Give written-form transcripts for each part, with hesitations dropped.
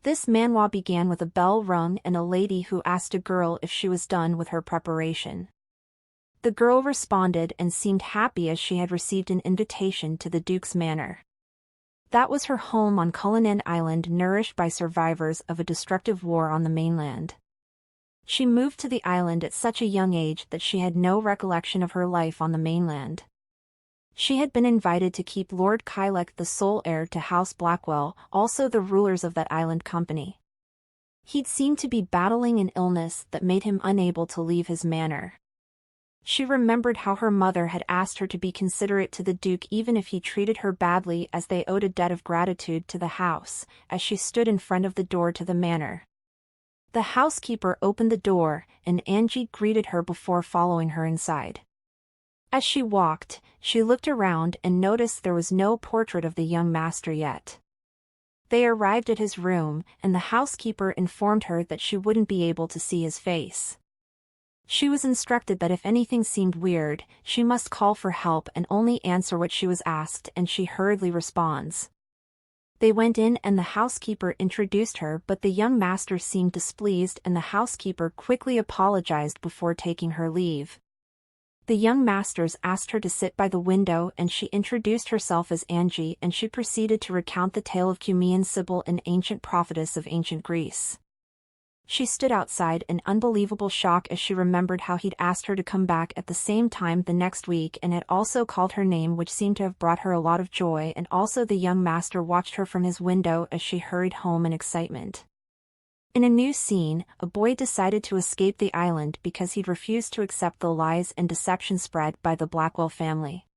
This manhwa began with a bell rung and a lady who asked a girl if she was done with her preparation. The girl responded and seemed happy as she had received an invitation to the Duke's manor. That was her home on Cullinan Island, nourished by survivors of a destructive war on the mainland. She moved to the island at such a young age that she had no recollection of her life on the mainland. She had been invited to keep Lord Kylek, the sole heir to House Blackwell, also the rulers of that island company. He'd seemed to be battling an illness that made him unable to leave his manor. She remembered how her mother had asked her to be considerate to the Duke even if he treated her badly, as they owed a debt of gratitude to the house, as she stood in front of the door to the manor. The housekeeper opened the door, and Angie greeted her before following her inside. As she walked, she looked around and noticed there was no portrait of the young master yet. They arrived at his room, and the housekeeper informed her that she wouldn't be able to see his face. She was instructed that if anything seemed weird, she must call for help and only answer what she was asked, and she hurriedly responds. They went in and the housekeeper introduced her, but the young master seemed displeased and the housekeeper quickly apologized before taking her leave. The young masters asked her to sit by the window and she introduced herself as Angie, and she proceeded to recount the tale of Cumean Sibyl, an ancient prophetess of ancient Greece. She stood outside in unbelievable shock as she remembered how he'd asked her to come back at the same time the next week and had also called her name, which seemed to have brought her a lot of joy, and also the young master watched her from his window as she hurried home in excitement. In a new scene, a boy decided to escape the island because he'd refused to accept the lies and deception spread by the Blackwell family.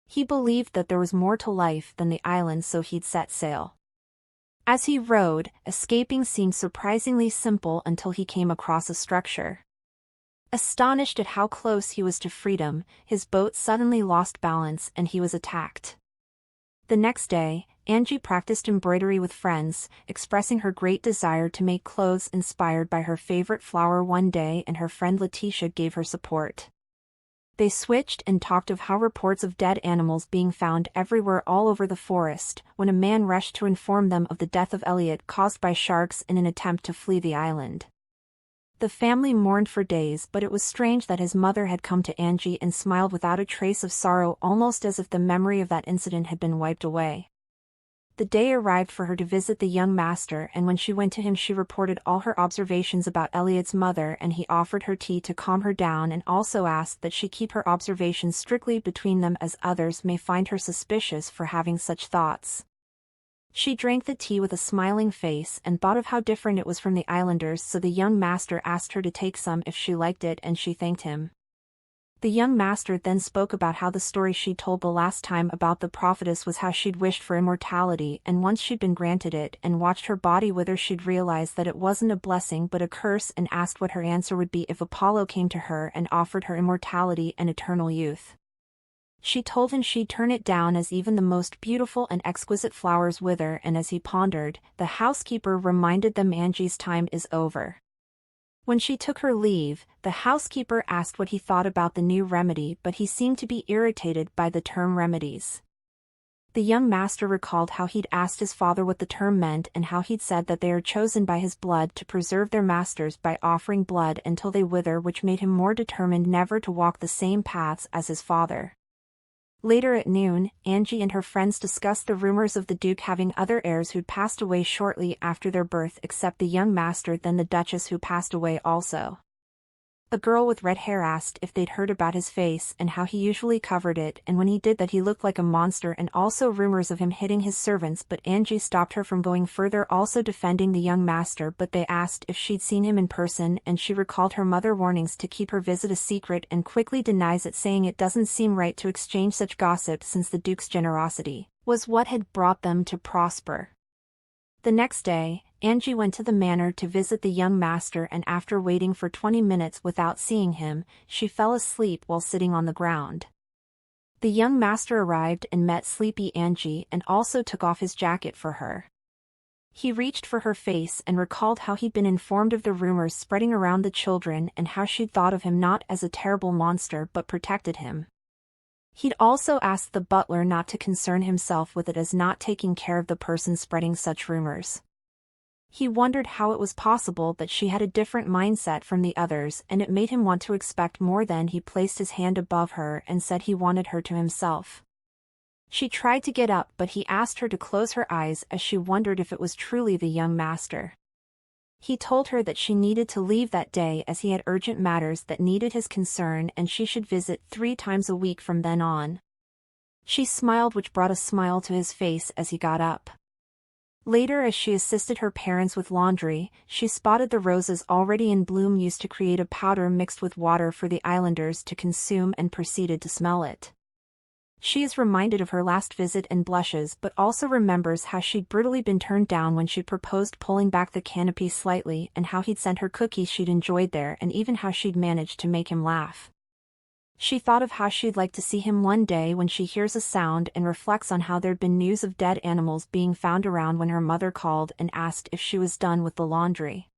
He believed that there was more to life than the island, so he'd set sail. As he rowed, escaping seemed surprisingly simple until he came across a structure. Astonished at how close he was to freedom, his boat suddenly lost balance and he was attacked. The next day, Angie practiced embroidery with friends, expressing her great desire to make clothes inspired by her favorite flower one day, and her friend Letitia gave her support. They switched and talked of how reports of dead animals being found everywhere all over the forest, when a man rushed to inform them of the death of Elliot caused by sharks in an attempt to flee the island. The family mourned for days, but it was strange that his mother had come to Angie and smiled without a trace of sorrow, almost as if the memory of that incident had been wiped away. The day arrived for her to visit the young master, and when she went to him she reported all her observations about Elliot's mother, and he offered her tea to calm her down and also asked that she keep her observations strictly between them, as others may find her suspicious for having such thoughts. She drank the tea with a smiling face and thought of how different it was from the islanders, so the young master asked her to take some if she liked it, and she thanked him. The young master then spoke about how the story she'd told the last time about the prophetess was how she'd wished for immortality, and once she'd been granted it and watched her body wither, she'd realized that it wasn't a blessing but a curse, and asked what her answer would be if Apollo came to her and offered her immortality and eternal youth. She told him she'd turn it down, as even the most beautiful and exquisite flowers wither, and as he pondered, the housekeeper reminded them Angie's time is over. When she took her leave, the housekeeper asked what he thought about the new remedy, but he seemed to be irritated by the term remedies. The young master recalled how he'd asked his father what the term meant and how he'd said that they are chosen by his blood to preserve their masters by offering blood until they wither, which made him more determined never to walk the same paths as his father. Later at noon, Angie and her friends discussed the rumors of the Duke having other heirs who'd passed away shortly after their birth, except the young master, then the Duchess, who passed away also. A girl with red hair asked if they'd heard about his face and how he usually covered it, and when he did that he looked like a monster, and also rumors of him hitting his servants, but Angie stopped her from going further, also defending the young master. But they asked if she'd seen him in person, and she recalled her mother's warnings to keep her visit a secret and quickly denies it, saying it doesn't seem right to exchange such gossip since the Duke's generosity was what had brought them to prosper. The next day, Angie went to the manor to visit the young master, and after waiting for 20 minutes without seeing him, she fell asleep while sitting on the ground. The young master arrived and met sleepy Angie and also took off his jacket for her. He reached for her face and recalled how he'd been informed of the rumors spreading around the children and how she'd thought of him not as a terrible monster but protected him. He'd also asked the butler not to concern himself with it, as not taking care of the person spreading such rumors. He wondered how it was possible that she had a different mindset from the others, and it made him want to expect more. Then he placed his hand above her and said he wanted her to himself. She tried to get up, but he asked her to close her eyes as she wondered if it was truly the young master. He told her that she needed to leave that day as he had urgent matters that needed his concern and she should visit 3 times a week from then on. She smiled, which brought a smile to his face as he got up. Later, as she assisted her parents with laundry, she spotted the roses already in bloom used to create a powder mixed with water for the islanders to consume and proceeded to smell it. She is reminded of her last visit and blushes, but also remembers how she'd brutally been turned down when she'd proposed pulling back the canopy slightly and how he'd sent her cookies she'd enjoyed there and even how she'd managed to make him laugh. She thought of how she'd like to see him one day when she hears a sound and reflects on how there'd been news of dead animals being found around when her mother called and asked if she was done with the laundry.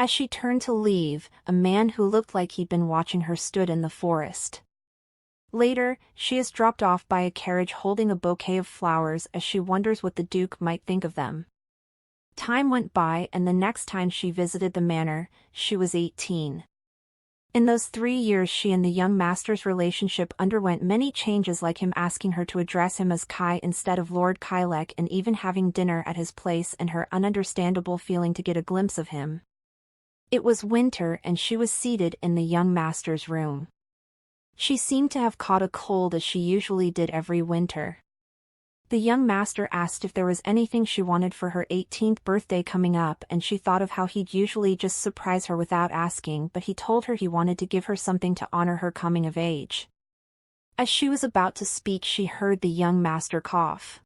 As she turned to leave, a man who looked like he'd been watching her stood in the forest. Later, she is dropped off by a carriage holding a bouquet of flowers as she wonders what the Duke might think of them. Time went by, and the next time she visited the manor, she was 18. In those 3 years she and the young master's relationship underwent many changes, like him asking her to address him as Kai instead of Lord Kylek, and even having dinner at his place, and her ununderstandable feeling to get a glimpse of him. It was winter and she was seated in the young master's room. She seemed to have caught a cold, as she usually did every winter. The young master asked if there was anything she wanted for her 18th birthday coming up, and she thought of how he'd usually just surprise her without asking, but he told her he wanted to give her something to honor her coming of age. As she was about to speak, she heard the young master cough.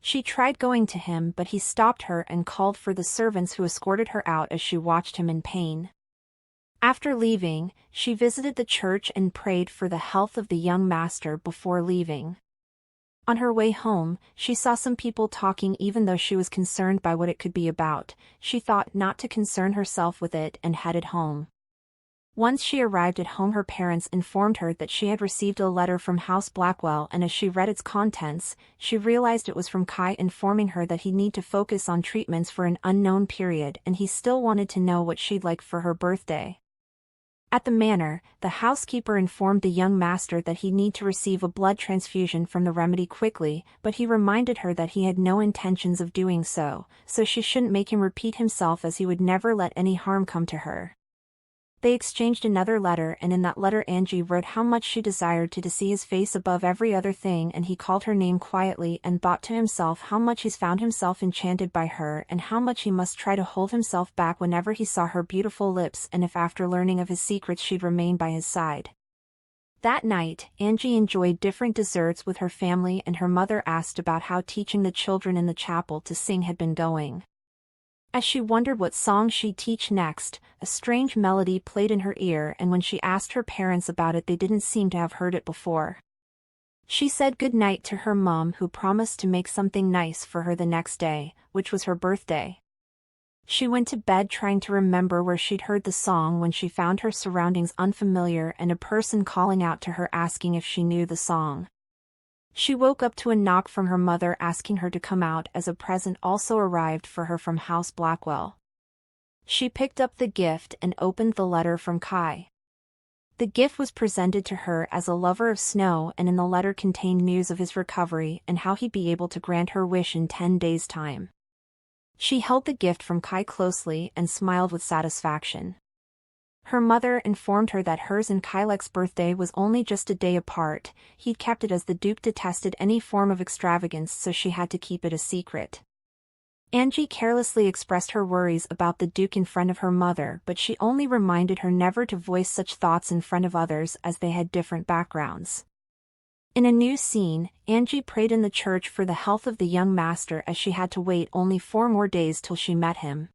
She tried going to him, but he stopped her and called for the servants, who escorted her out as she watched him in pain. After leaving, she visited the church and prayed for the health of the young master before leaving. On her way home, she saw some people talking. Even though she was concerned by what it could be about, she thought not to concern herself with it and headed home. Once she arrived at home, her parents informed her that she had received a letter from House Blackwell, and as she read its contents, she realized it was from Kai, informing her that he'd need to focus on treatments for an unknown period and he still wanted to know what she'd like for her birthday. At the manor, the housekeeper informed the young master that he'd need to receive a blood transfusion from the remedy quickly, but he reminded her that he had no intentions of doing so she shouldn't make him repeat himself, as he would never let any harm come to her. They exchanged another letter, and in that letter Angie wrote how much she desired to see his face above every other thing, and he called her name quietly and thought to himself how much he's found himself enchanted by her and how much he must try to hold himself back whenever he saw her beautiful lips, and if after learning of his secrets she'd remain by his side. That night, Angie enjoyed different desserts with her family, and her mother asked about how teaching the children in the chapel to sing had been going. As she wondered what song she'd teach next, a strange melody played in her ear, and when she asked her parents about it, they didn't seem to have heard it before. She said good night to her mom, who promised to make something nice for her the next day, which was her birthday. She went to bed trying to remember where she'd heard the song when she found her surroundings unfamiliar and a person calling out to her asking if she knew the song. She woke up to a knock from her mother asking her to come out, as a present also arrived for her from House Blackwell. She picked up the gift and opened the letter from Kai. The gift was presented to her as a lover of snow, and in the letter contained news of his recovery and how he'd be able to grant her wish in 10 days' time. She held the gift from Kai closely and smiled with satisfaction. Her mother informed her that hers and Kylek's birthday was only just a day apart. He'd kept it as the Duke detested any form of extravagance, so she had to keep it a secret. Angie carelessly expressed her worries about the Duke in front of her mother, but she only reminded her never to voice such thoughts in front of others, as they had different backgrounds. In a new scene, Angie prayed in the church for the health of the young master, as she had to wait only 4 more days till she met him.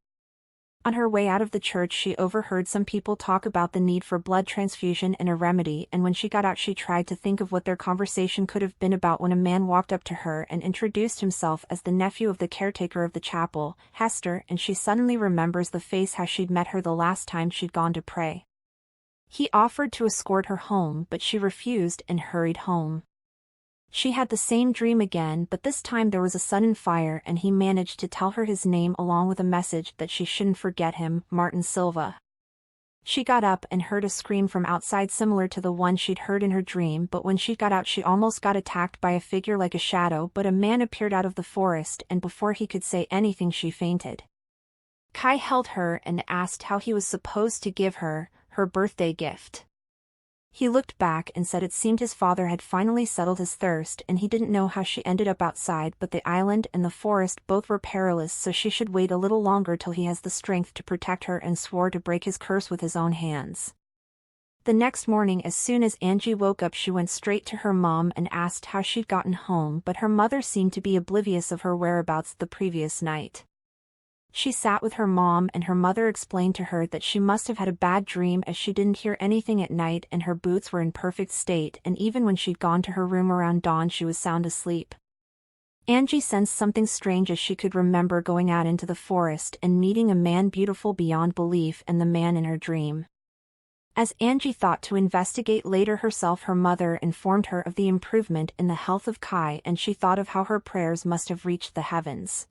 On her way out of the church, she overheard some people talk about the need for blood transfusion and a remedy, and when she got out she tried to think of what their conversation could have been about when a man walked up to her and introduced himself as the nephew of the caretaker of the chapel, Hester, and she suddenly remembers the face how she'd met her the last time she'd gone to pray. He offered to escort her home, but she refused and hurried home. She had the same dream again, but this time there was a sudden fire and he managed to tell her his name along with a message that she shouldn't forget him, Martin Silva. She got up and heard a scream from outside similar to the one she'd heard in her dream, but when she got out she almost got attacked by a figure like a shadow, but a man appeared out of the forest and before he could say anything she fainted. Kai held her and asked how he was supposed to give her birthday gift. He looked back and said it seemed his father had finally settled his thirst and he didn't know how she ended up outside, but the island and the forest both were perilous, so she should wait a little longer till he has the strength to protect her, and swore to break his curse with his own hands. The next morning as soon as Angie woke up she went straight to her mom and asked how she'd gotten home, but her mother seemed to be oblivious of her whereabouts the previous night. She sat with her mom and her mother explained to her that she must have had a bad dream as she didn't hear anything at night and her boots were in perfect state, and even when she'd gone to her room around dawn she was sound asleep. Angie sensed something strange as she could remember going out into the forest and meeting a man beautiful beyond belief, and the man in her dream. As Angie thought to investigate later herself, her mother informed her of the improvement in the health of Kai and she thought of how her prayers must have reached the heavens.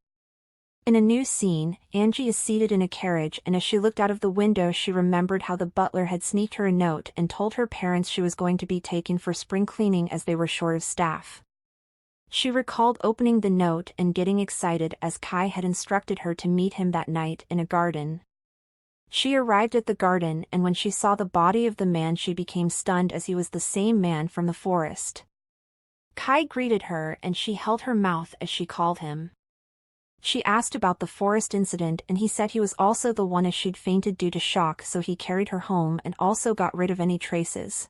In a new scene, Angie is seated in a carriage and as she looked out of the window she remembered how the butler had sneaked her a note and told her parents she was going to be taken for spring cleaning as they were short of staff. She recalled opening the note and getting excited as Kai had instructed her to meet him that night in a garden. She arrived at the garden and when she saw the body of the man she became stunned as he was the same man from the forest. Kai greeted her and she held her mouth as she called him. She asked about the forest incident and he said he was also the one as she'd fainted due to shock, so he carried her home and also got rid of any traces.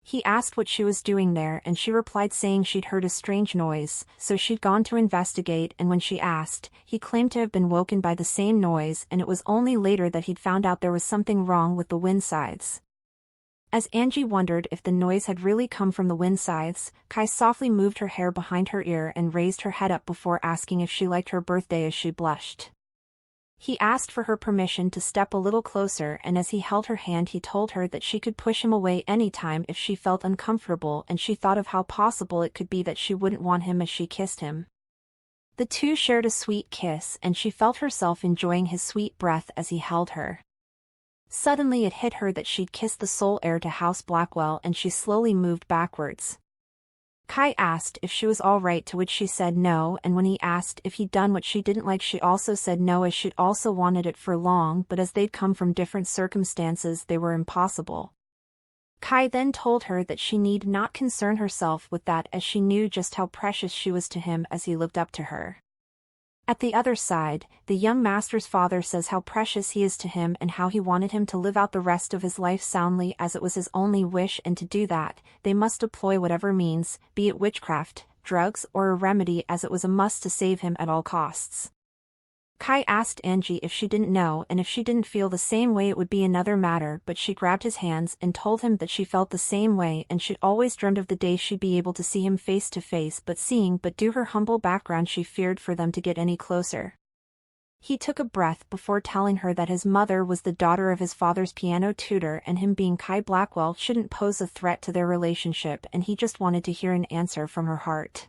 He asked what she was doing there and she replied saying she'd heard a strange noise, so she'd gone to investigate, and when she asked, he claimed to have been woken by the same noise and it was only later that he'd found out there was something wrong with the wind scythes. As Angie wondered if the noise had really come from the wind scythes, Kai softly moved her hair behind her ear and raised her head up before asking if she liked her birthday as she blushed. He asked for her permission to step a little closer, and as he held her hand he told her that she could push him away anytime if she felt uncomfortable, and she thought of how possible it could be that she wouldn't want him as she kissed him. The two shared a sweet kiss and she felt herself enjoying his sweet breath as he held her. Suddenly it hit her that she'd kissed the sole heir to House Blackwell and she slowly moved backwards. Kai asked if she was all right, to which she said no, and when he asked if he'd done what she didn't like she also said no, as she'd also wanted it for long, but as they'd come from different circumstances they were impossible. Kai then told her that she need not concern herself with that as she knew just how precious she was to him as he looked up to her. At the other side, the young master's father says how precious he is to him and how he wanted him to live out the rest of his life soundly as it was his only wish, and to do that, they must deploy whatever means, be it witchcraft, drugs or a remedy, as it was a must to save him at all costs. Kai asked Angie if she didn't know, and if she didn't feel the same way it would be another matter, but she grabbed his hands and told him that she felt the same way and she'd always dreamed of the day she'd be able to see him face to face, but due her humble background she feared for them to get any closer. He took a breath before telling her that his mother was the daughter of his father's piano tutor and him being Kai Blackwell shouldn't pose a threat to their relationship, and he just wanted to hear an answer from her heart.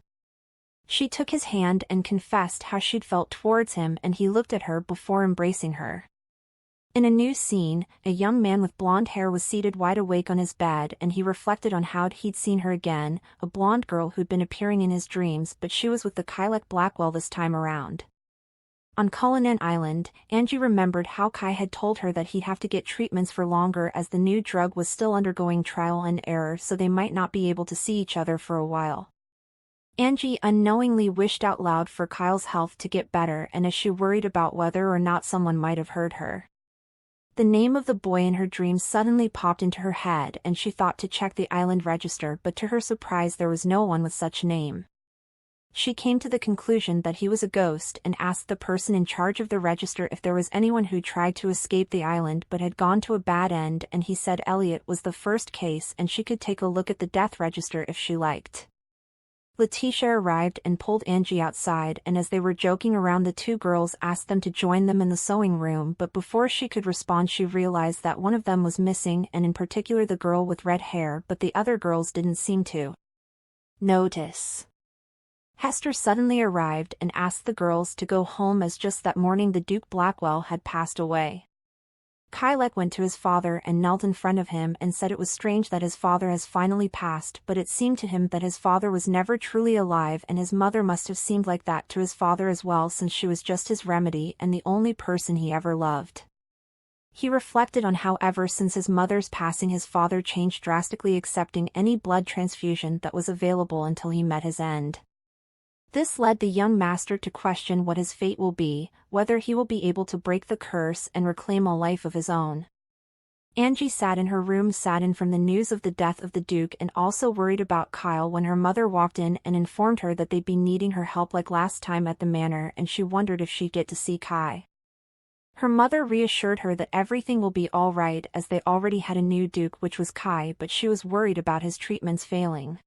She took his hand and confessed how she'd felt towards him, and he looked at her before embracing her. In a new scene, a young man with blonde hair was seated wide awake on his bed and he reflected on how he'd seen her again, a blonde girl who'd been appearing in his dreams, but she was with the Kai Blackwell this time around. On Cullinan Island, Angie remembered how Kai had told her that he'd have to get treatments for longer as the new drug was still undergoing trial and error, so they might not be able to see each other for a while. Angie unknowingly wished out loud for Kyle's health to get better, and as she worried about whether or not someone might have heard her. The name of the boy in her dreams suddenly popped into her head and she thought to check the island register, but to her surprise there was no one with such name. She came to the conclusion that he was a ghost and asked the person in charge of the register if there was anyone who tried to escape the island but had gone to a bad end, and he said Elliot was the first case and she could take a look at the death register if she liked. Letitia arrived and pulled Angie outside, and as they were joking around the two girls asked them to join them in the sewing room, but before she could respond she realized that one of them was missing, and in particular the girl with red hair, but the other girls didn't seem to. Notice. Hester suddenly arrived and asked the girls to go home as just that morning the Duke Blackwell had passed away. Kylek went to his father and knelt in front of him and said it was strange that his father has finally passed, but it seemed to him that his father was never truly alive, and his mother must have seemed like that to his father as well, since she was just his remedy and the only person he ever loved. He reflected on how ever since his mother's passing his father changed drastically, accepting any blood transfusion that was available until he met his end. This led the young master to question what his fate will be, whether he will be able to break the curse and reclaim a life of his own. Angie sat in her room saddened from the news of the death of the Duke and also worried about Kyle when her mother walked in and informed her that they'd be needing her help like last time at the manor, and she wondered if she'd get to see Kai. Her mother reassured her that everything will be all right as they already had a new Duke, which was Kai, but she was worried about his treatments failing.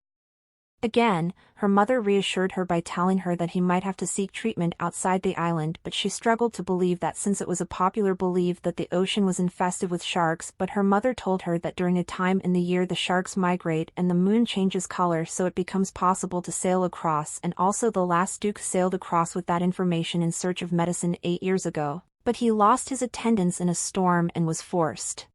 Again, her mother reassured her by telling her that he might have to seek treatment outside the island, but she struggled to believe that since it was a popular belief that the ocean was infested with sharks. But her mother told her that during a time in the year the sharks migrate and the moon changes color, so it becomes possible to sail across, and also the last Duke sailed across with that information in search of medicine 8 years ago, but he lost his attendants in a storm and was forced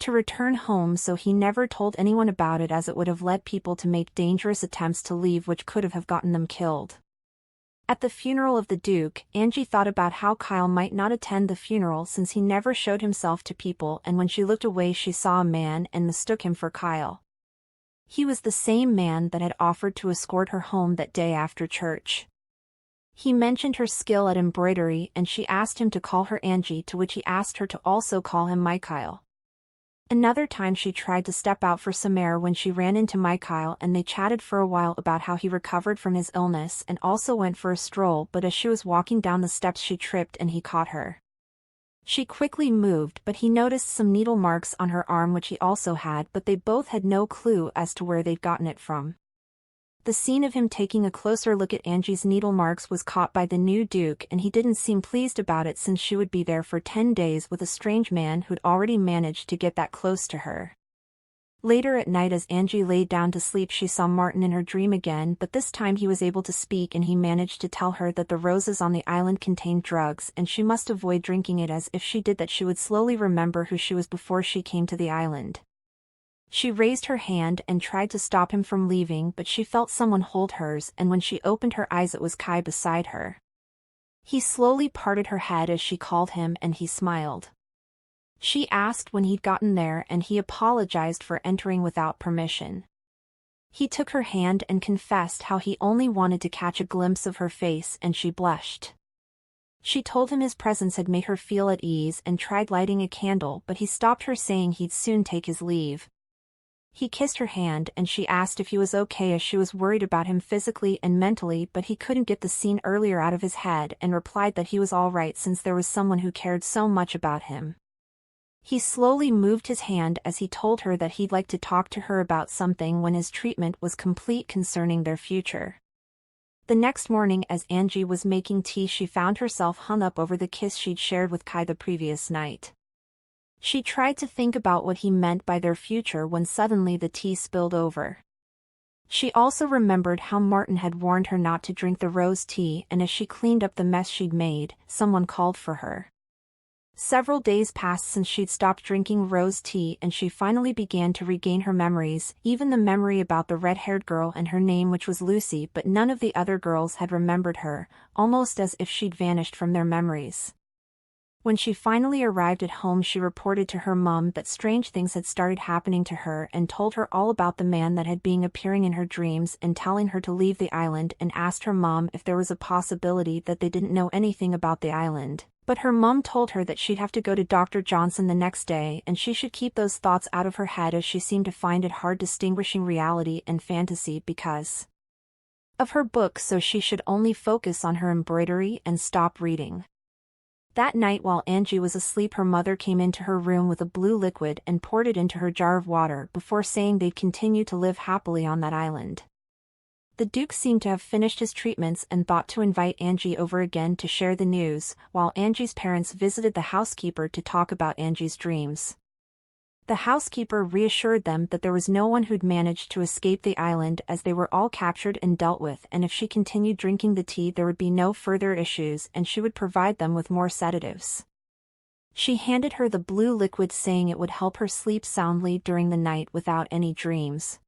to return home, so he never told anyone about it as it would have led people to make dangerous attempts to leave which could have gotten them killed. At the funeral of the Duke, Angie thought about how Kyle might not attend the funeral since he never showed himself to people, and when she looked away she saw a man and mistook him for Kyle. He was the same man that had offered to escort her home that day after church. He mentioned her skill at embroidery and she asked him to call her Angie, to which he asked her to also call him Mikhail. Another time she tried to step out for some air when she ran into Mikhail, and they chatted for a while about how he recovered from his illness and also went for a stroll, but as she was walking down the steps she tripped and he caught her. She quickly moved, but he noticed some needle marks on her arm which he also had, but they both had no clue as to where they'd gotten it from. The scene of him taking a closer look at Angie's needle marks was caught by the new Duke, and he didn't seem pleased about it since she would be there for 10 days with a strange man who'd already managed to get that close to her. Later at night as Angie laid down to sleep she saw Martin in her dream again, but this time he was able to speak and he managed to tell her that the roses on the island contained drugs and she must avoid drinking it, as if she did that she would slowly remember who she was before she came to the island. She raised her hand and tried to stop him from leaving, but she felt someone hold hers, and when she opened her eyes it was Kai beside her. He slowly parted her head as she called him and he smiled. She asked when he'd gotten there and he apologized for entering without permission. He took her hand and confessed how he only wanted to catch a glimpse of her face, and she blushed. She told him his presence had made her feel at ease and tried lighting a candle, but he stopped her saying he'd soon take his leave. He kissed her hand and she asked if he was okay as she was worried about him physically and mentally, but he couldn't get the scene earlier out of his head and replied that he was all right since there was someone who cared so much about him. He slowly moved his hand as he told her that he'd like to talk to her about something when his treatment was complete concerning their future. The next morning as Angie was making tea she found herself hung up over the kiss she'd shared with Kai the previous night. She tried to think about what he meant by their future when suddenly the tea spilled over. She also remembered how Martin had warned her not to drink the rose tea, and as she cleaned up the mess she'd made, someone called for her. Several days passed since she'd stopped drinking rose tea and she finally began to regain her memories, even the memory about the red-haired girl and her name, which was Lucy, but none of the other girls had remembered her, almost as if she'd vanished from their memories. When she finally arrived at home she reported to her mom that strange things had started happening to her and told her all about the man that had been appearing in her dreams and telling her to leave the island, and asked her mom if there was a possibility that they didn't know anything about the island. But her mom told her that she'd have to go to Dr. Johnson the next day and she should keep those thoughts out of her head, as she seemed to find it hard distinguishing reality and fantasy because of her books, so she should only focus on her embroidery and stop reading. That night while Angie was asleep her mother came into her room with a blue liquid and poured it into her jar of water before saying they'd continue to live happily on that island. The Duke seemed to have finished his treatments and thought to invite Angie over again to share the news, while Angie's parents visited the housekeeper to talk about Angie's dreams. The housekeeper reassured them that there was no one who'd managed to escape the island as they were all captured and dealt with, and if she continued drinking the tea there would be no further issues and she would provide them with more sedatives. She handed her the blue liquid saying it would help her sleep soundly during the night without any dreams.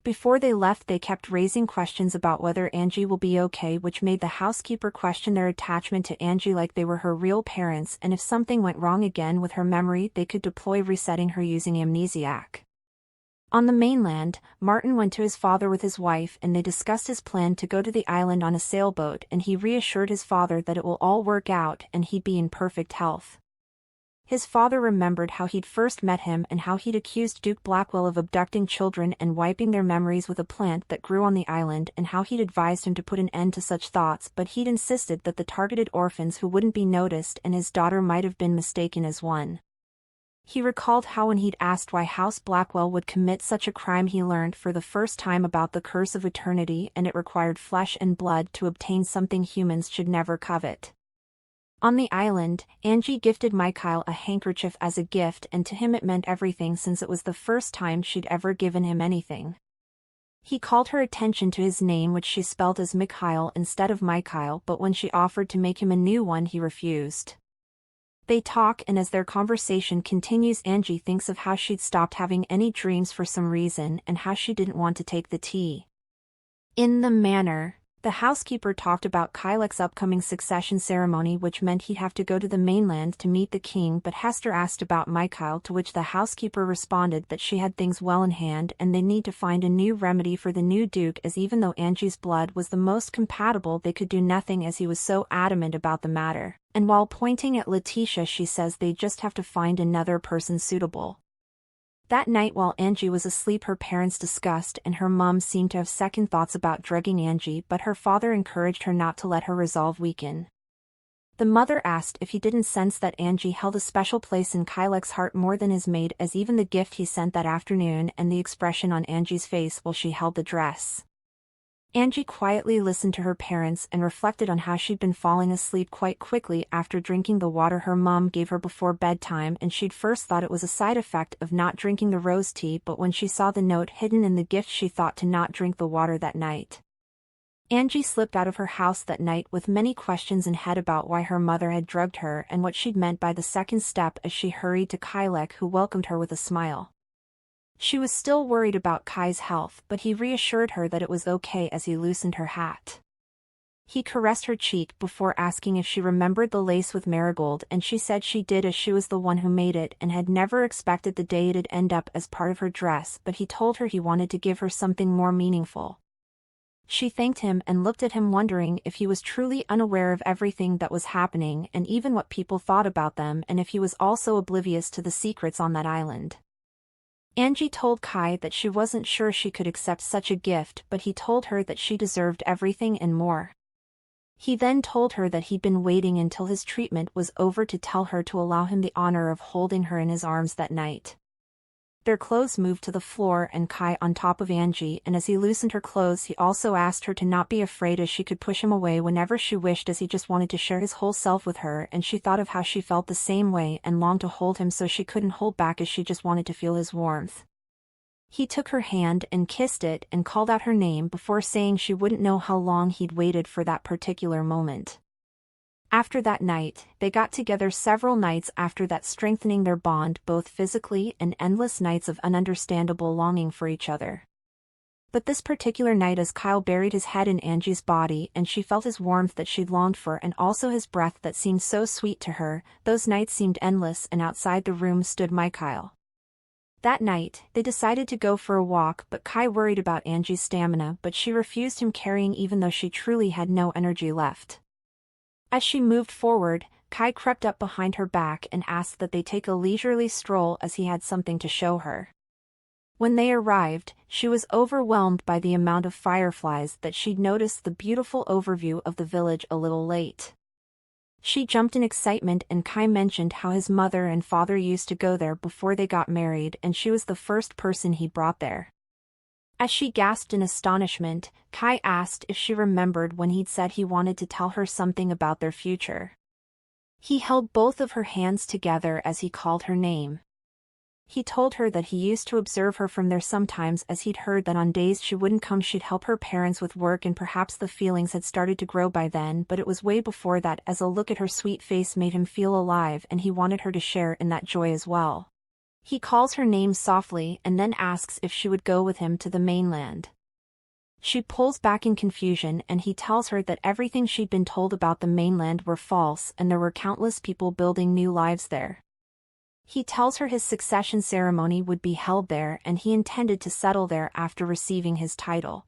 Before they left they kept raising questions about whether Angie will be okay, which made the housekeeper question their attachment to Angie like they were her real parents, and if something went wrong again with her memory they could deploy resetting her using amnesiac. On the mainland, Martin went to his father with his wife and they discussed his plan to go to the island on a sailboat, and he reassured his father that it will all work out and he'd be in perfect health. His father remembered how he'd first met him and how he'd accused Duke Blackwell of abducting children and wiping their memories with a plant that grew on the island, and how he'd advised him to put an end to such thoughts, but he'd insisted that the targeted orphans who wouldn't be noticed and his daughter might have been mistaken as one. He recalled how when he'd asked why House Blackwell would commit such a crime he learned for the first time about the curse of eternity, and it required flesh and blood to obtain something humans should never covet. On the island, Angie gifted Mikhail a handkerchief as a gift, and to him it meant everything since it was the first time she'd ever given him anything. He called her attention to his name, which she spelled as Mikhail instead of Mikhail, but when she offered to make him a new one he refused. They talk, and as their conversation continues Angie thinks of how she'd stopped having any dreams for some reason and how she didn't want to take the tea. In the manor, the housekeeper talked about Kylek's upcoming succession ceremony, which meant he'd have to go to the mainland to meet the king, but Hester asked about Mikhail, to which the housekeeper responded that she had things well in hand and they need to find a new remedy for the new duke, as even though Angie's blood was the most compatible they could do nothing as he was so adamant about the matter, and while pointing at Letitia she says they just have to find another person suitable. That night while Angie was asleep her parents discussed, and her mom seemed to have second thoughts about drugging Angie, but her father encouraged her not to let her resolve weaken. The mother asked if he didn't sense that Angie held a special place in Kylek's heart more than his maid, as even the gift he sent that afternoon and the expression on Angie's face while she held the dress. Angie quietly listened to her parents and reflected on how she'd been falling asleep quite quickly after drinking the water her mom gave her before bedtime, and she'd first thought it was a side effect of not drinking the rose tea, but when she saw the note hidden in the gift she thought to not drink the water that night. Angie slipped out of her house that night with many questions in head about why her mother had drugged her and what she'd meant by the second step as she hurried to Kylek, who welcomed her with a smile. She was still worried about Kai's health, but he reassured her that it was okay as he loosened her hat. He caressed her cheek before asking if she remembered the lace with marigold, and she said she did as she was the one who made it and had never expected the day it'd end up as part of her dress, but he told her he wanted to give her something more meaningful. She thanked him and looked at him wondering if he was truly unaware of everything that was happening and even what people thought about them, and if he was also oblivious to the secrets on that island. Angie told Kai that she wasn't sure she could accept such a gift, but he told her that she deserved everything and more. He then told her that he'd been waiting until his treatment was over to tell her to allow him the honor of holding her in his arms that night. Their clothes moved to the floor and Kai on top of Angie, and as he loosened her clothes he also asked her to not be afraid as she could push him away whenever she wished, as he just wanted to share his whole self with her, and she thought of how she felt the same way and longed to hold him so she couldn't hold back as she just wanted to feel his warmth. He took her hand and kissed it and called out her name before saying she wouldn't know how long he'd waited for that particular moment. After that night, they got together several nights after that, strengthening their bond both physically and endless nights of ununderstandable longing for each other. But this particular night, as Kyle buried his head in Angie's body and she felt his warmth that she'd longed for and also his breath that seemed so sweet to her, those nights seemed endless, and outside the room stood Mikhail. That night, they decided to go for a walk, but Kai worried about Angie's stamina, but she refused him carrying even though she truly had no energy left. As she moved forward, Kai crept up behind her back and asked that they take a leisurely stroll as he had something to show her. When they arrived, she was overwhelmed by the amount of fireflies that she'd noticed the beautiful overview of the village a little late. She jumped in excitement, and Kai mentioned how his mother and father used to go there before they got married and she was the first person he brought there. As she gasped in astonishment, Kai asked if she remembered when he'd said he wanted to tell her something about their future. He held both of her hands together as he called her name. He told her that he used to observe her from there sometimes, as he'd heard that on days she wouldn't come she'd help her parents with work, and perhaps the feelings had started to grow by then, but it was way before that, as a look at her sweet face made him feel alive and he wanted her to share in that joy as well. He calls her name softly and then asks if she would go with him to the mainland. She pulls back in confusion and he tells her that everything she'd been told about the mainland were false and there were countless people building new lives there. He tells her his succession ceremony would be held there and he intended to settle there after receiving his title.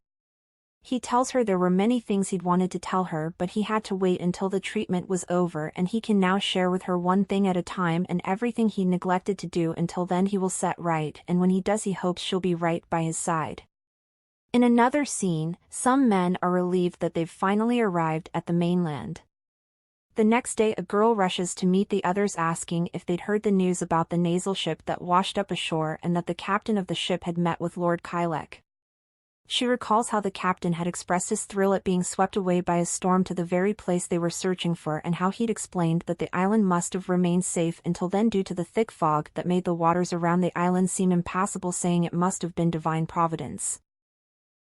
He tells her there were many things he'd wanted to tell her, but he had to wait until the treatment was over and he can now share with her one thing at a time, and everything he neglected to do until then he will set right, and when he does he hopes she'll be right by his side. In another scene, some men are relieved that they've finally arrived at the mainland. The next day a girl rushes to meet the others asking if they'd heard the news about the nasal ship that washed up ashore and that the captain of the ship had met with Lord Kylek. She recalls how the captain had expressed his thrill at being swept away by a storm to the very place they were searching for, and how he'd explained that the island must have remained safe until then due to the thick fog that made the waters around the island seem impassable, saying it must have been divine providence.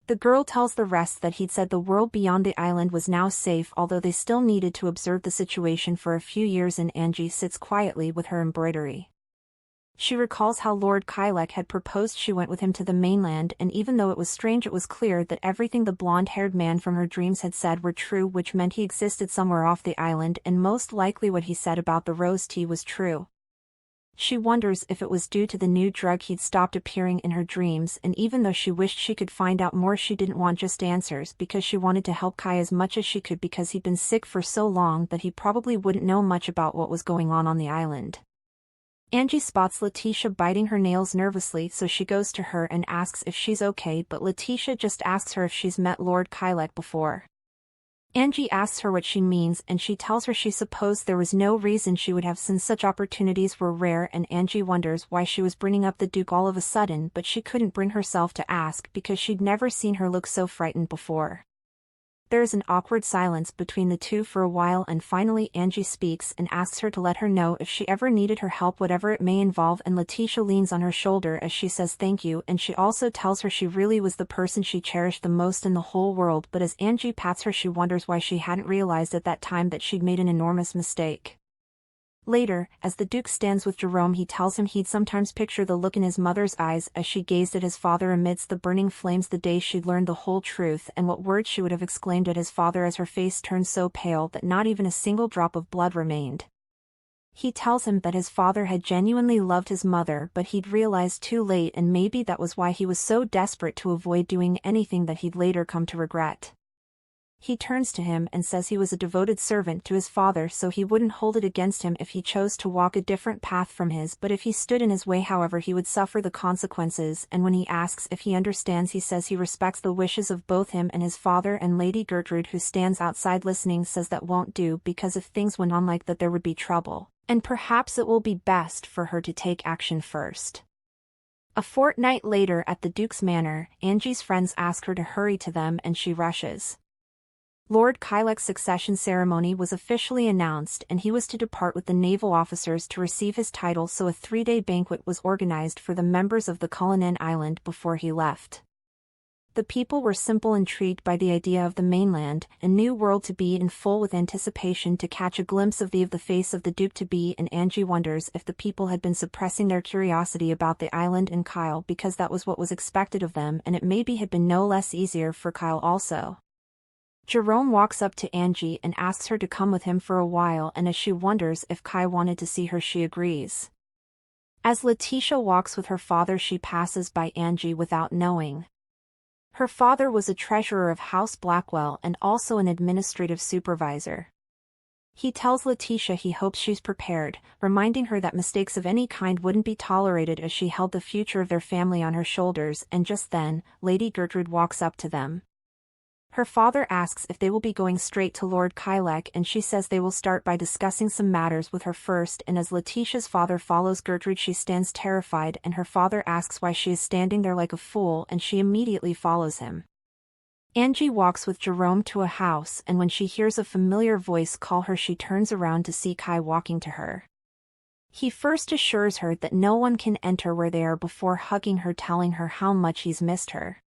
The girl tells the rest that he'd said the world beyond the island was now safe, although they still needed to observe the situation for a few years, and Angie sits quietly with her embroidery. She recalls how Lord Kylek had proposed she went with him to the mainland, and even though it was strange, it was clear that everything the blonde-haired man from her dreams had said were true, which meant he existed somewhere off the island, and most likely what he said about the rose tea was true. She wonders if it was due to the new drug he'd stopped appearing in her dreams, and even though she wished she could find out more, she didn't want just answers, because she wanted to help Kai as much as she could, because he'd been sick for so long that he probably wouldn't know much about what was going on the island. Angie spots Letitia biting her nails nervously, so she goes to her and asks if she's okay, but Letitia just asks her if she's met Lord Kylek before. Angie asks her what she means, and she tells her she supposed there was no reason she would have, since such opportunities were rare, and Angie wonders why she was bringing up the Duke all of a sudden, but she couldn't bring herself to ask because she'd never seen her look so frightened before. There is an awkward silence between the two for a while, and finally Angie speaks and asks her to let her know if she ever needed her help, whatever it may involve, and Letitia leans on her shoulder as she says thank you, and she also tells her she really was the person she cherished the most in the whole world, but as Angie pats her she wonders why she hadn't realized at that time that she'd made an enormous mistake. Later, as the Duke stands with Jerome, he tells him he'd sometimes picture the look in his mother's eyes as she gazed at his father amidst the burning flames the day she'd learned the whole truth, and what words she would have exclaimed at his father as her face turned so pale that not even a single drop of blood remained. He tells him that his father had genuinely loved his mother, but he'd realized too late, and maybe that was why he was so desperate to avoid doing anything that he'd later come to regret. He turns to him and says he was a devoted servant to his father, so he wouldn't hold it against him if he chose to walk a different path from his, but if he stood in his way, however, he would suffer the consequences, and when he asks if he understands, he says he respects the wishes of both him and his father, and Lady Gertrude, who stands outside listening, says that won't do, because if things went on like that there would be trouble, and perhaps it will be best for her to take action first. A fortnight later at the Duke's manor, Angie's friends ask her to hurry to them and she rushes. Lord Kylek's succession ceremony was officially announced and he was to depart with the naval officers to receive his title, so a 3-day banquet was organized for the members of the Cullinan Island before he left. The people were simple, intrigued by the idea of the mainland, a new world to be in, full with anticipation to catch a glimpse of the face of the Duke-to-be, and Angie wonders if the people had been suppressing their curiosity about the island and Kyle because that was what was expected of them, and it maybe had been no less easier for Kyle also. Jerome walks up to Angie and asks her to come with him for a while, and as she wonders if Kai wanted to see her, she agrees. As Letitia walks with her father, she passes by Angie without knowing. Her father was a treasurer of House Blackwell and also an administrative supervisor. He tells Letitia he hopes she's prepared, reminding her that mistakes of any kind wouldn't be tolerated as she held the future of their family on her shoulders, and just then, Lady Gertrude walks up to them. Her father asks if they will be going straight to Lord Kylek, and she says they will start by discussing some matters with her first, and as Letitia's father follows Gertrude, she stands terrified, and her father asks why she is standing there like a fool, and she immediately follows him. Angie walks with Jerome to a house, and when she hears a familiar voice call her, she turns around to see Kai walking to her. He first assures her that no one can enter where they are before hugging her, telling her how much he's missed her.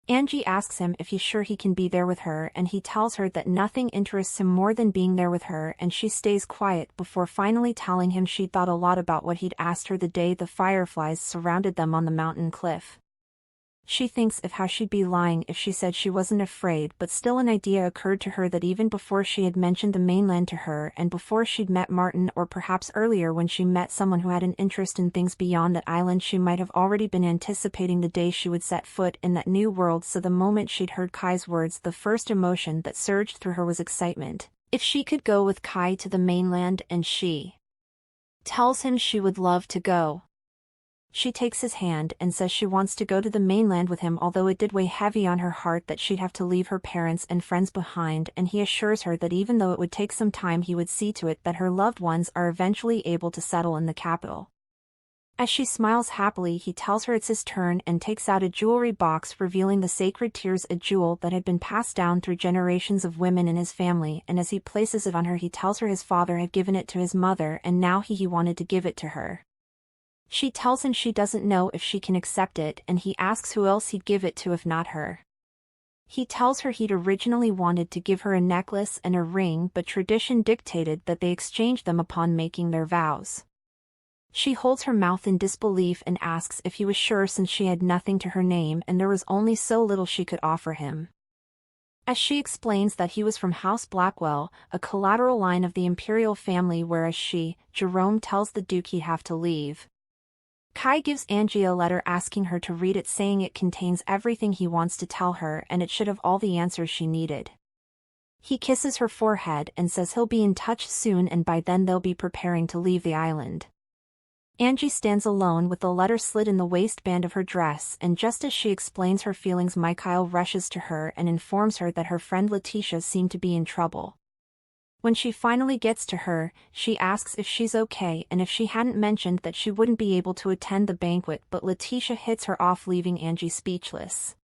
Angie asks him if he's sure he can be there with her, and he tells her that nothing interests him more than being there with her, and she stays quiet before finally telling him she'd thought a lot about what he'd asked her the day the fireflies surrounded them on the mountain cliff. She thinks of how she'd be lying if she said she wasn't afraid, but still an idea occurred to her that even before she had mentioned the mainland to her and before she'd met Martin, or perhaps earlier when she met someone who had an interest in things beyond that island, she might have already been anticipating the day she would set foot in that new world. So the moment she'd heard Kai's words, the first emotion that surged through her was excitement. If she could go with Kai to the mainland, and she tells him she would love to go. She takes his hand and says she wants to go to the mainland with him, although it did weigh heavy on her heart that she'd have to leave her parents and friends behind, and he assures her that even though it would take some time, he would see to it that her loved ones are eventually able to settle in the capital. As she smiles happily, he tells her it's his turn and takes out a jewelry box, revealing the sacred tears, a jewel that had been passed down through generations of women in his family, and as he places it on her, he tells her his father had given it to his mother and now he wanted to give it to her. She tells him she doesn't know if she can accept it, and he asks who else he'd give it to if not her. He tells her he'd originally wanted to give her a necklace and a ring, but tradition dictated that they exchange them upon making their vows. She holds her mouth in disbelief and asks if he was sure, since she had nothing to her name and there was only so little she could offer him. As she explains that he was from House Blackwell, a collateral line of the imperial family, whereas she, Jerome, tells the Duke he'd have to leave. Kai gives Angie a letter asking her to read it, saying it contains everything he wants to tell her and it should have all the answers she needed. He kisses her forehead and says he'll be in touch soon, and by then they'll be preparing to leave the island. Angie stands alone with the letter slid in the waistband of her dress, and just as she explains her feelings, Mikhail rushes to her and informs her that her friend Letitia seemed to be in trouble. When she finally gets to her, she asks if she's okay and if she hadn't mentioned that she wouldn't be able to attend the banquet, but Letitia hits her off, leaving Angie speechless.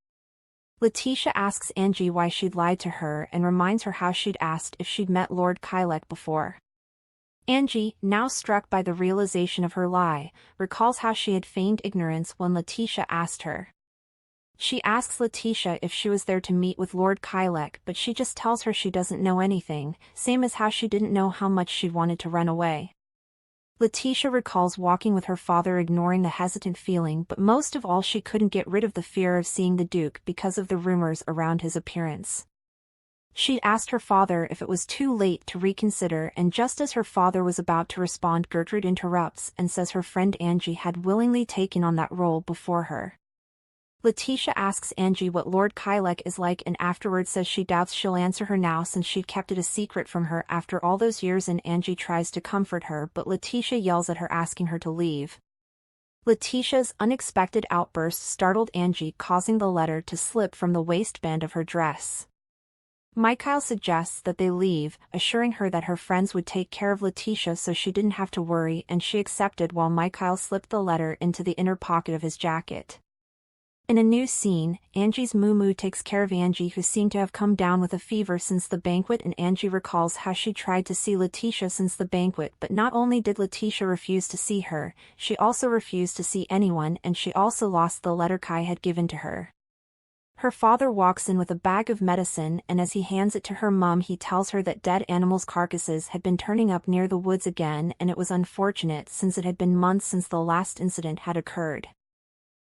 Letitia asks Angie why she'd lied to her and reminds her how she'd asked if she'd met Lord Kylek before. Angie, now struck by the realization of her lie, recalls how she had feigned ignorance when Letitia asked her. She asks Letitia if she was there to meet with Lord Kylek, but she just tells her she doesn't know anything, same as how she didn't know how much she'd wanted to run away. Letitia recalls walking with her father, ignoring the hesitant feeling, but most of all she couldn't get rid of the fear of seeing the Duke because of the rumors around his appearance. She'd asked her father if it was too late to reconsider, and just as her father was about to respond, Gertrude interrupts and says her friend Angie had willingly taken on that role before her. Letitia asks Angie what Lord Kylek is like and afterwards says she doubts she'll answer her now since she'd kept it a secret from her after all those years, and Angie tries to comfort her, but Letitia yells at her, asking her to leave. Letitia's unexpected outburst startled Angie, causing the letter to slip from the waistband of her dress. Mikhail suggests that they leave, assuring her that her friends would take care of Letitia so she didn't have to worry, and she accepted while Mikhail slipped the letter into the inner pocket of his jacket. In a new scene, Angie's Moo takes care of Angie, who seemed to have come down with a fever since the banquet, and Angie recalls how she tried to see Letitia since the banquet, but not only did Letitia refuse to see her, she also refused to see anyone, and she also lost the letter Kai had given to her. Her father walks in with a bag of medicine, and as he hands it to her mom, he tells her that dead animals' carcasses had been turning up near the woods again, and it was unfortunate since it had been months since the last incident had occurred.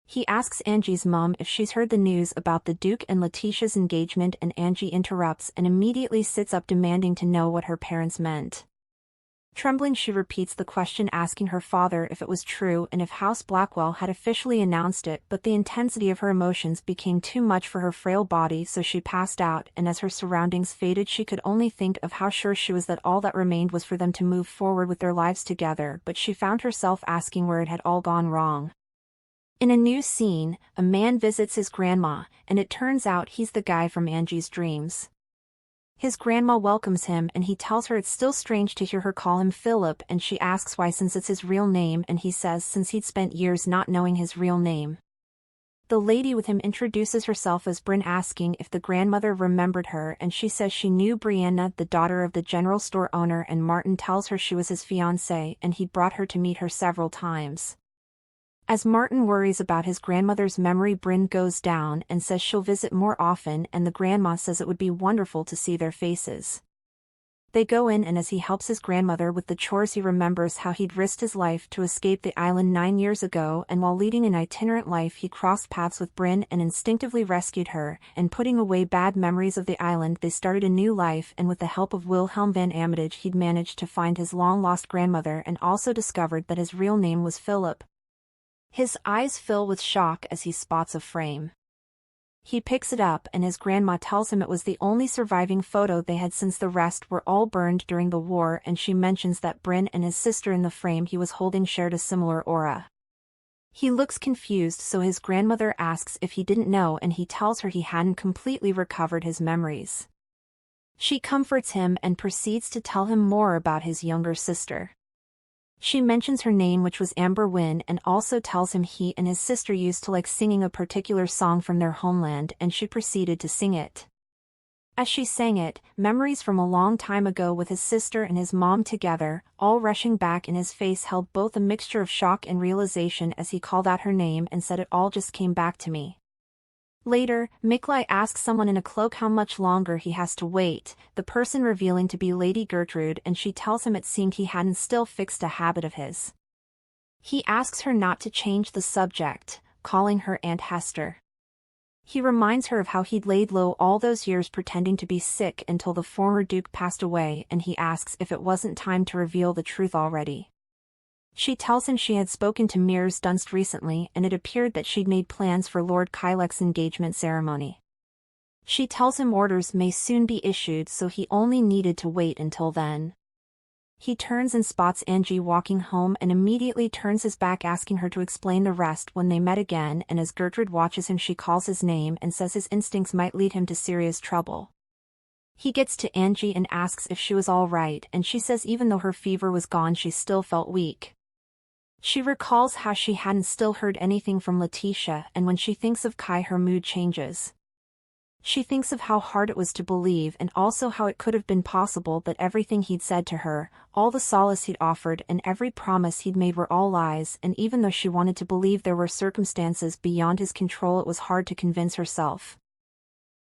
He asks Angie's mom if she's heard the news about the Duke and Letitia's engagement, and Angie interrupts and immediately sits up, demanding to know what her parents meant. Trembling, she repeats the question, asking her father if it was true and if House Blackwell had officially announced it, but the intensity of her emotions became too much for her frail body, so she passed out, and as her surroundings faded she could only think of how sure she was that all that remained was for them to move forward with their lives together, but she found herself asking where it had all gone wrong. In a new scene, a man visits his grandma, and it turns out he's the guy from Angie's dreams. His grandma welcomes him and he tells her it's still strange to hear her call him Philip, and she asks why since it's his real name, and he says since he'd spent years not knowing his real name. The lady with him introduces herself as Bryn, asking if the grandmother remembered her, and she says she knew Brianna, the daughter of the general store owner, and Martin tells her she was his fiancée and he'd brought her to meet her several times. As Martin worries about his grandmother's memory, Bryn goes down and says she'll visit more often, and the grandma says it would be wonderful to see their faces. They go in, and as he helps his grandmother with the chores, he remembers how he'd risked his life to escape the island 9 years ago, and while leading an itinerant life he crossed paths with Bryn and instinctively rescued her, and putting away bad memories of the island they started a new life, and with the help of Wilhelm van Ametage he'd managed to find his long-lost grandmother and also discovered that his real name was Philip. His eyes fill with shock as he spots a frame. He picks it up, and his grandma tells him it was the only surviving photo they had since the rest were all burned during the war, and she mentions that Bryn and his sister in the frame he was holding shared a similar aura. He looks confused, so his grandmother asks if he didn't know, and he tells her he hadn't completely recovered his memories. She comforts him and proceeds to tell him more about his younger sister. She mentions her name, which was Amber Wynn, and also tells him he and his sister used to like singing a particular song from their homeland, and she proceeded to sing it. As she sang it, memories from a long time ago with his sister and his mom together, all rushing back in his face, held both a mixture of shock and realization as he called out her name and said, "It all just came back to me." Later, Miklai asks someone in a cloak how much longer he has to wait, the person revealing to be Lady Gertrude, and she tells him it seemed he hadn't still fixed a habit of his. He asks her not to change the subject, calling her Aunt Hester. He reminds her of how he'd laid low all those years pretending to be sick until the former Duke passed away, and he asks if it wasn't time to reveal the truth already. She tells him she had spoken to Mears Dunst recently, and it appeared that she'd made plans for Lord Kylek's engagement ceremony. She tells him orders may soon be issued, so he only needed to wait until then. He turns and spots Angie walking home and immediately turns his back, asking her to explain the rest when they met again, and as Gertrude watches him she calls his name and says his instincts might lead him to serious trouble. He gets to Angie and asks if she was all right, and she says even though her fever was gone she still felt weak. She recalls how she hadn't still heard anything from Letitia, and when she thinks of Kai her mood changes. She thinks of how hard it was to believe, and also how it could have been possible that everything he'd said to her, all the solace he'd offered and every promise he'd made were all lies, and even though she wanted to believe there were circumstances beyond his control, it was hard to convince herself.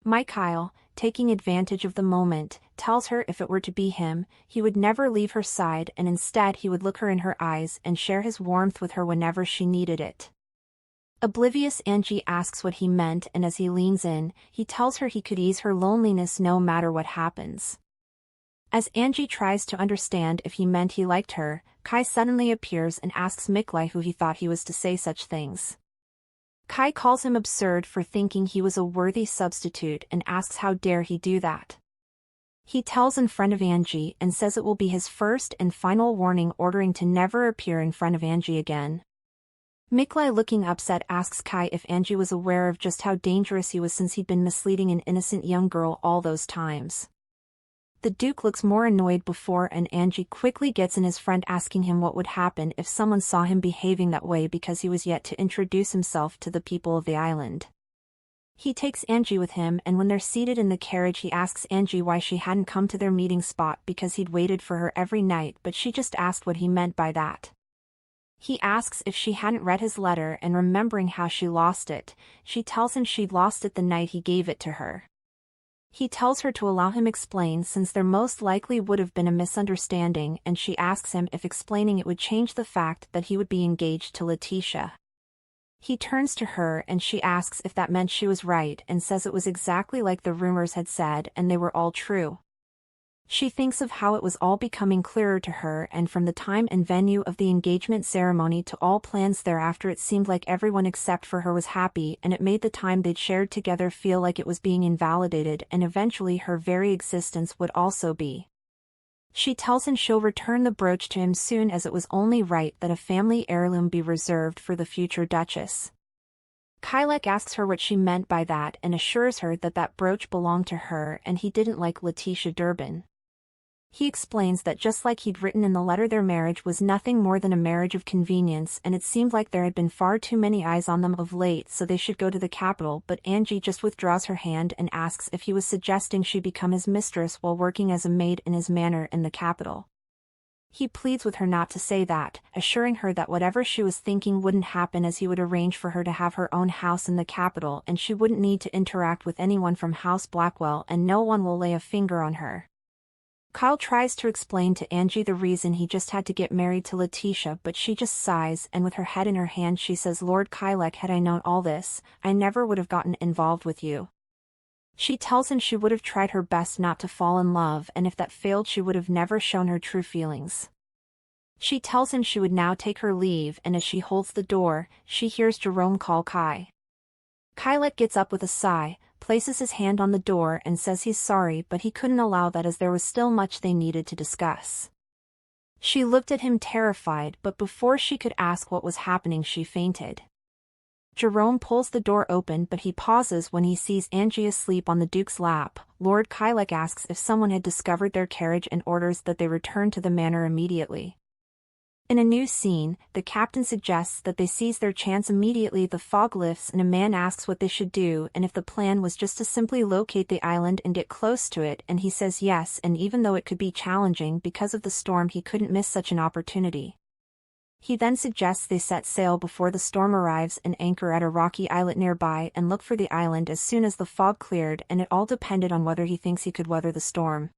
Mikhail, taking advantage of the moment, tells her if it were to be him, he would never leave her side, and instead he would look her in her eyes and share his warmth with her whenever she needed it. Oblivious, Angie asks what he meant, and as he leans in, he tells her he could ease her loneliness no matter what happens. As Angie tries to understand if he meant he liked her, Kai suddenly appears and asks Miklai who he thought he was to say such things. Kai calls him absurd for thinking he was a worthy substitute and asks how dare he do that. He tells in front of Angie and says it will be his first and final warning, ordering to never appear in front of Angie again. Miklai, looking upset, asks Kai if Angie was aware of just how dangerous he was since he'd been misleading an innocent young girl all those times. The Duke looks more annoyed before, and Angie quickly gets in his front, asking him what would happen if someone saw him behaving that way because he was yet to introduce himself to the people of the island. He takes Angie with him, and when they're seated in the carriage he asks Angie why she hadn't come to their meeting spot because he'd waited for her every night, but she just asked what he meant by that. He asks if she hadn't read his letter, and remembering how she lost it, she tells him she'd lost it the night he gave it to her. He tells her to allow him explain since there most likely would have been a misunderstanding, and she asks him if explaining it would change the fact that he would be engaged to Letitia. He turns to her and she asks if that meant she was right, and says it was exactly like the rumors had said and they were all true. She thinks of how it was all becoming clearer to her, and from the time and venue of the engagement ceremony to all plans thereafter, it seemed like everyone except for her was happy, and it made the time they'd shared together feel like it was being invalidated, and eventually her very existence would also be. She tells him she'll return the brooch to him soon, as it was only right that a family heirloom be reserved for the future Duchess. Kylek asks her what she meant by that and assures her that that brooch belonged to her and he didn't like Letitia Durbin. He explains that just like he'd written in the letter, their marriage was nothing more than a marriage of convenience, and it seemed like there had been far too many eyes on them of late, so they should go to the capital. But Angie just withdraws her hand and asks if he was suggesting she become his mistress while working as a maid in his manor in the capital. He pleads with her not to say that, assuring her that whatever she was thinking wouldn't happen, as he would arrange for her to have her own house in the capital and she wouldn't need to interact with anyone from House Blackwell, and no one will lay a finger on her. Kyle tries to explain to Angie the reason he just had to get married to Letitia, but she just sighs, and with her head in her hand she says, "Lord Kylek, had I known all this, I never would have gotten involved with you." She tells him she would have tried her best not to fall in love, and if that failed she would have never shown her true feelings. She tells him she would now take her leave, and as she holds the door, she hears Jerome call Kai. Kylek gets up with a sigh, places his hand on the door and says he's sorry, but he couldn't allow that as there was still much they needed to discuss. She looked at him terrified, but before she could ask what was happening she fainted. Jerome pulls the door open, but he pauses when he sees Angie asleep on the Duke's lap. Lord Kylek asks if someone had discovered their carriage and orders that they return to the manor immediately. In a new scene, the captain suggests that they seize their chance immediately. The fog lifts and a man asks what they should do and if the plan was just to simply locate the island and get close to it, and he says yes, and even though it could be challenging because of the storm he couldn't miss such an opportunity. He then suggests they set sail before the storm arrives and anchor at a rocky islet nearby and look for the island as soon as the fog cleared, and it all depended on whether he thinks he could weather the storm.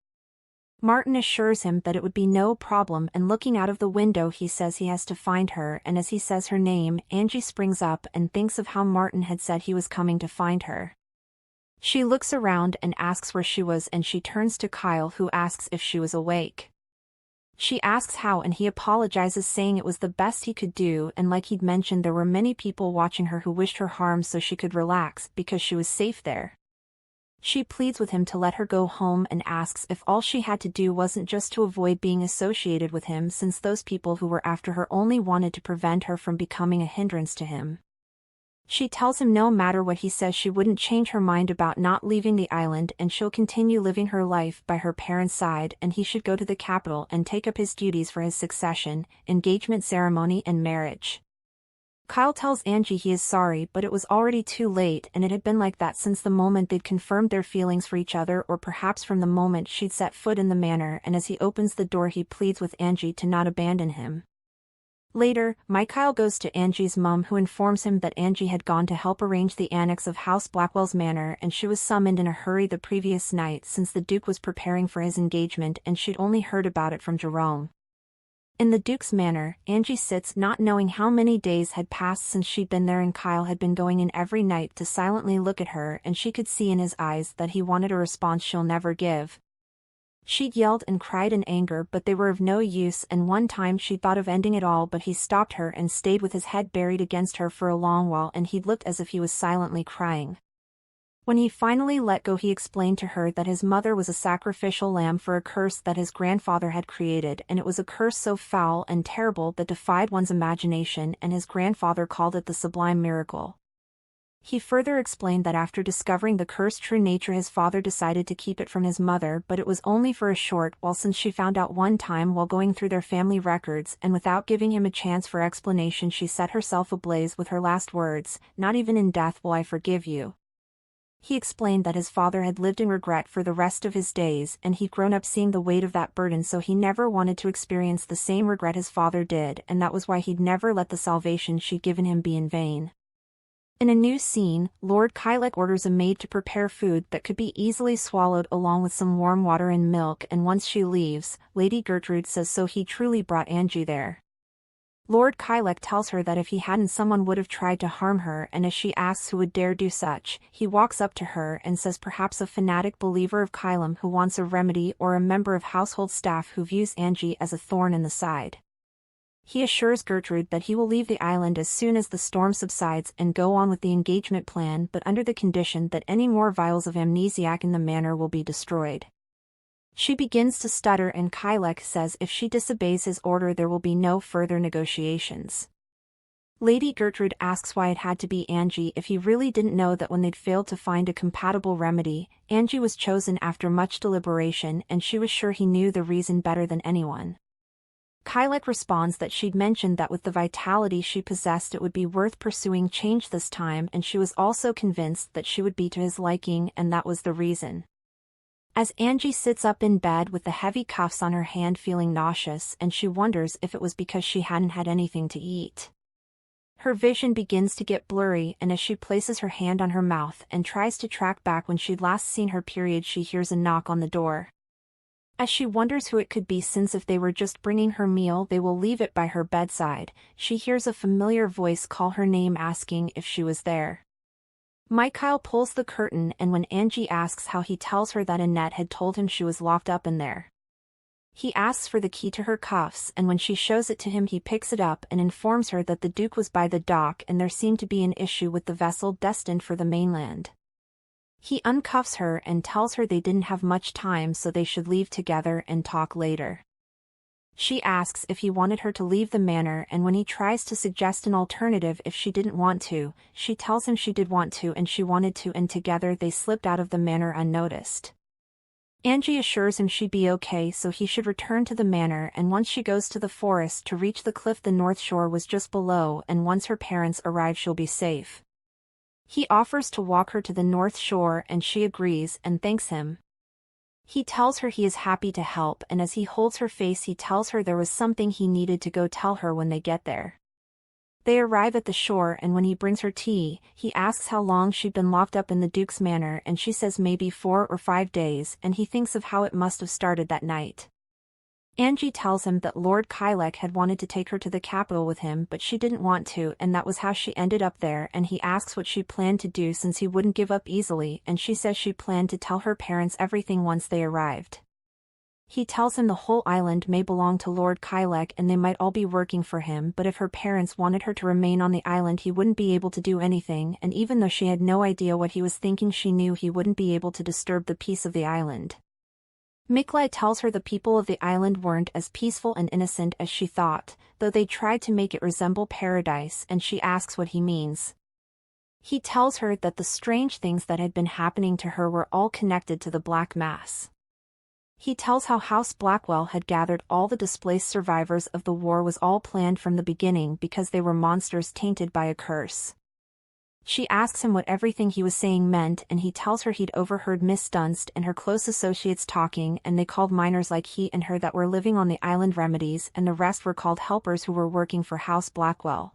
Martin assures him that it would be no problem, and looking out of the window he says he has to find her, and as he says her name, Angie springs up and thinks of how Martin had said he was coming to find her. She looks around and asks where she was, and she turns to Kyle, who asks if she was awake. She asks how, and he apologizes, saying it was the best he could do, and like he'd mentioned there were many people watching her who wished her harm so she could relax because she was safe there. She pleads with him to let her go home and asks if all she had to do wasn't just to avoid being associated with him, since those people who were after her only wanted to prevent her from becoming a hindrance to him. She tells him no matter what he says she wouldn't change her mind about not leaving the island, and she'll continue living her life by her parents' side, and he should go to the capital and take up his duties for his succession, engagement ceremony and marriage. Kyle tells Angie he is sorry, but it was already too late, and it had been like that since the moment they'd confirmed their feelings for each other, or perhaps from the moment she'd set foot in the manor, and as he opens the door he pleads with Angie to not abandon him. Later, Kyle goes to Angie's mom, who informs him that Angie had gone to help arrange the annex of House Blackwell's manor, and she was summoned in a hurry the previous night since the Duke was preparing for his engagement and she'd only heard about it from Jerome. In the Duke's manor, Angie sits not knowing how many days had passed since she'd been there, and Kyle had been going in every night to silently look at her, and she could see in his eyes that he wanted a response she'll never give. She'd yelled and cried in anger, but they were of no use, and one time she thought of ending it all, but he stopped her and stayed with his head buried against her for a long while, and he'd looked as if he was silently crying. When he finally let go he explained to her that his mother was a sacrificial lamb for a curse that his grandfather had created, and it was a curse so foul and terrible that defied one's imagination, and his grandfather called it the sublime miracle. He further explained that after discovering the curse's true nature his father decided to keep it from his mother, but it was only for a short while, since she found out one time while going through their family records, and without giving him a chance for explanation she set herself ablaze with her last words, "Not even in death will I forgive you." He explained that his father had lived in regret for the rest of his days, and he'd grown up seeing the weight of that burden, so he never wanted to experience the same regret his father did, and that was why he'd never let the salvation she'd given him be in vain. In a new scene, Lord Kylek orders a maid to prepare food that could be easily swallowed along with some warm water and milk, and once she leaves, Lady Gertrude says so he truly brought Angie there. Lord Kylek tells her that if he hadn't someone would have tried to harm her, and as she asks who would dare do such, he walks up to her and says perhaps a fanatic believer of Kylem who wants a remedy, or a member of household staff who views Angie as a thorn in the side. He assures Gertrude that he will leave the island as soon as the storm subsides and go on with the engagement plan, but under the condition that any more vials of amnesiac in the manor will be destroyed. She begins to stutter, and Kylek says if she disobeys his order there will be no further negotiations. Lady Gertrude asks why it had to be Angie if he really didn't know that when they'd failed to find a compatible remedy, Angie was chosen after much deliberation and she was sure he knew the reason better than anyone. Kylek responds that she'd mentioned that with the vitality she possessed it would be worth pursuing change this time and she was also convinced that she would be to his liking and that was the reason. As Angie sits up in bed with the heavy cuffs on her hand feeling nauseous and she wonders if it was because she hadn't had anything to eat. Her vision begins to get blurry and as she places her hand on her mouth and tries to track back when she'd last seen her period she hears a knock on the door. As she wonders who it could be since if they were just bringing her meal they will leave it by her bedside, she hears a familiar voice call her name asking if she was there. Mikhail pulls the curtain and when Angie asks how he tells her that Annette had told him she was locked up in there. He asks for the key to her cuffs and when she shows it to him he picks it up and informs her that the Duke was by the dock and there seemed to be an issue with the vessel destined for the mainland. He uncuffs her and tells her they didn't have much time so they should leave together and talk later. She asks if he wanted her to leave the manor and when he tries to suggest an alternative if she didn't want to, she tells him she did want to and she wanted to and together they slipped out of the manor unnoticed. Angie assures him she'd be okay so he should return to the manor and once she goes to the forest to reach the cliff the north shore was just below and once her parents arrive she'll be safe. He offers to walk her to the north shore and she agrees and thanks him. He tells her he is happy to help and as he holds her face he tells her there was something he needed to go tell her when they get there. They arrive at the shore and when he brings her tea, he asks how long she'd been locked up in the Duke's manor and she says maybe 4 or 5 days and he thinks of how it must have started that night. Angie tells him that Lord Kylek had wanted to take her to the capital with him but she didn't want to and that was how she ended up there and he asks what she planned to do since he wouldn't give up easily and she says she planned to tell her parents everything once they arrived. He tells him the whole island may belong to Lord Kylek and they might all be working for him but if her parents wanted her to remain on the island he wouldn't be able to do anything and even though she had no idea what he was thinking she knew he wouldn't be able to disturb the peace of the island. Miklai tells her the people of the island weren't as peaceful and innocent as she thought, though they tried to make it resemble paradise and she asks what he means. He tells her that the strange things that had been happening to her were all connected to the Black Mass. He tells how House Blackwell had gathered all the displaced survivors of the war was all planned from the beginning because they were monsters tainted by a curse. She asks him what everything he was saying meant and he tells her he'd overheard Miss Dunst and her close associates talking and they called miners like he and her that were living on the island remedies and the rest were called helpers who were working for House Blackwell.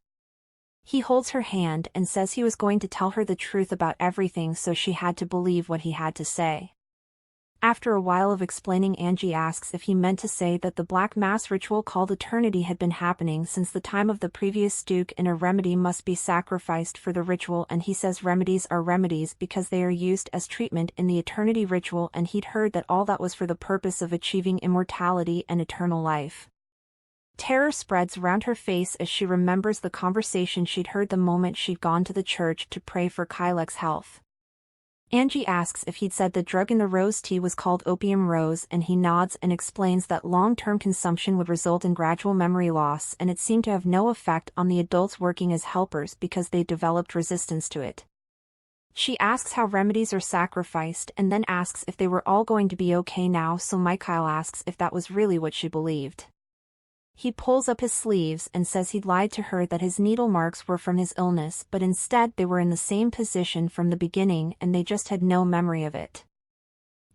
He holds her hand and says he was going to tell her the truth about everything so she had to believe what he had to say. After a while of explaining Angie asks if he meant to say that the Black Mass ritual called Eternity had been happening since the time of the previous Duke and a remedy must be sacrificed for the ritual and he says remedies are remedies because they are used as treatment in the Eternity ritual and he'd heard that all that was for the purpose of achieving immortality and eternal life. Terror spreads round her face as she remembers the conversation she'd heard the moment she'd gone to the church to pray for Kylek's health. Angie asks if he'd said the drug in the rose tea was called opium rose and he nods and explains that long-term consumption would result in gradual memory loss and it seemed to have no effect on the adults working as helpers because they developed resistance to it. She asks how remedies are sacrificed and then asks if they were all going to be okay now so Mikhail asks if that was really what she believed. He pulls up his sleeves and says he'd lied to her that his needle marks were from his illness but instead they were in the same position from the beginning and they just had no memory of it.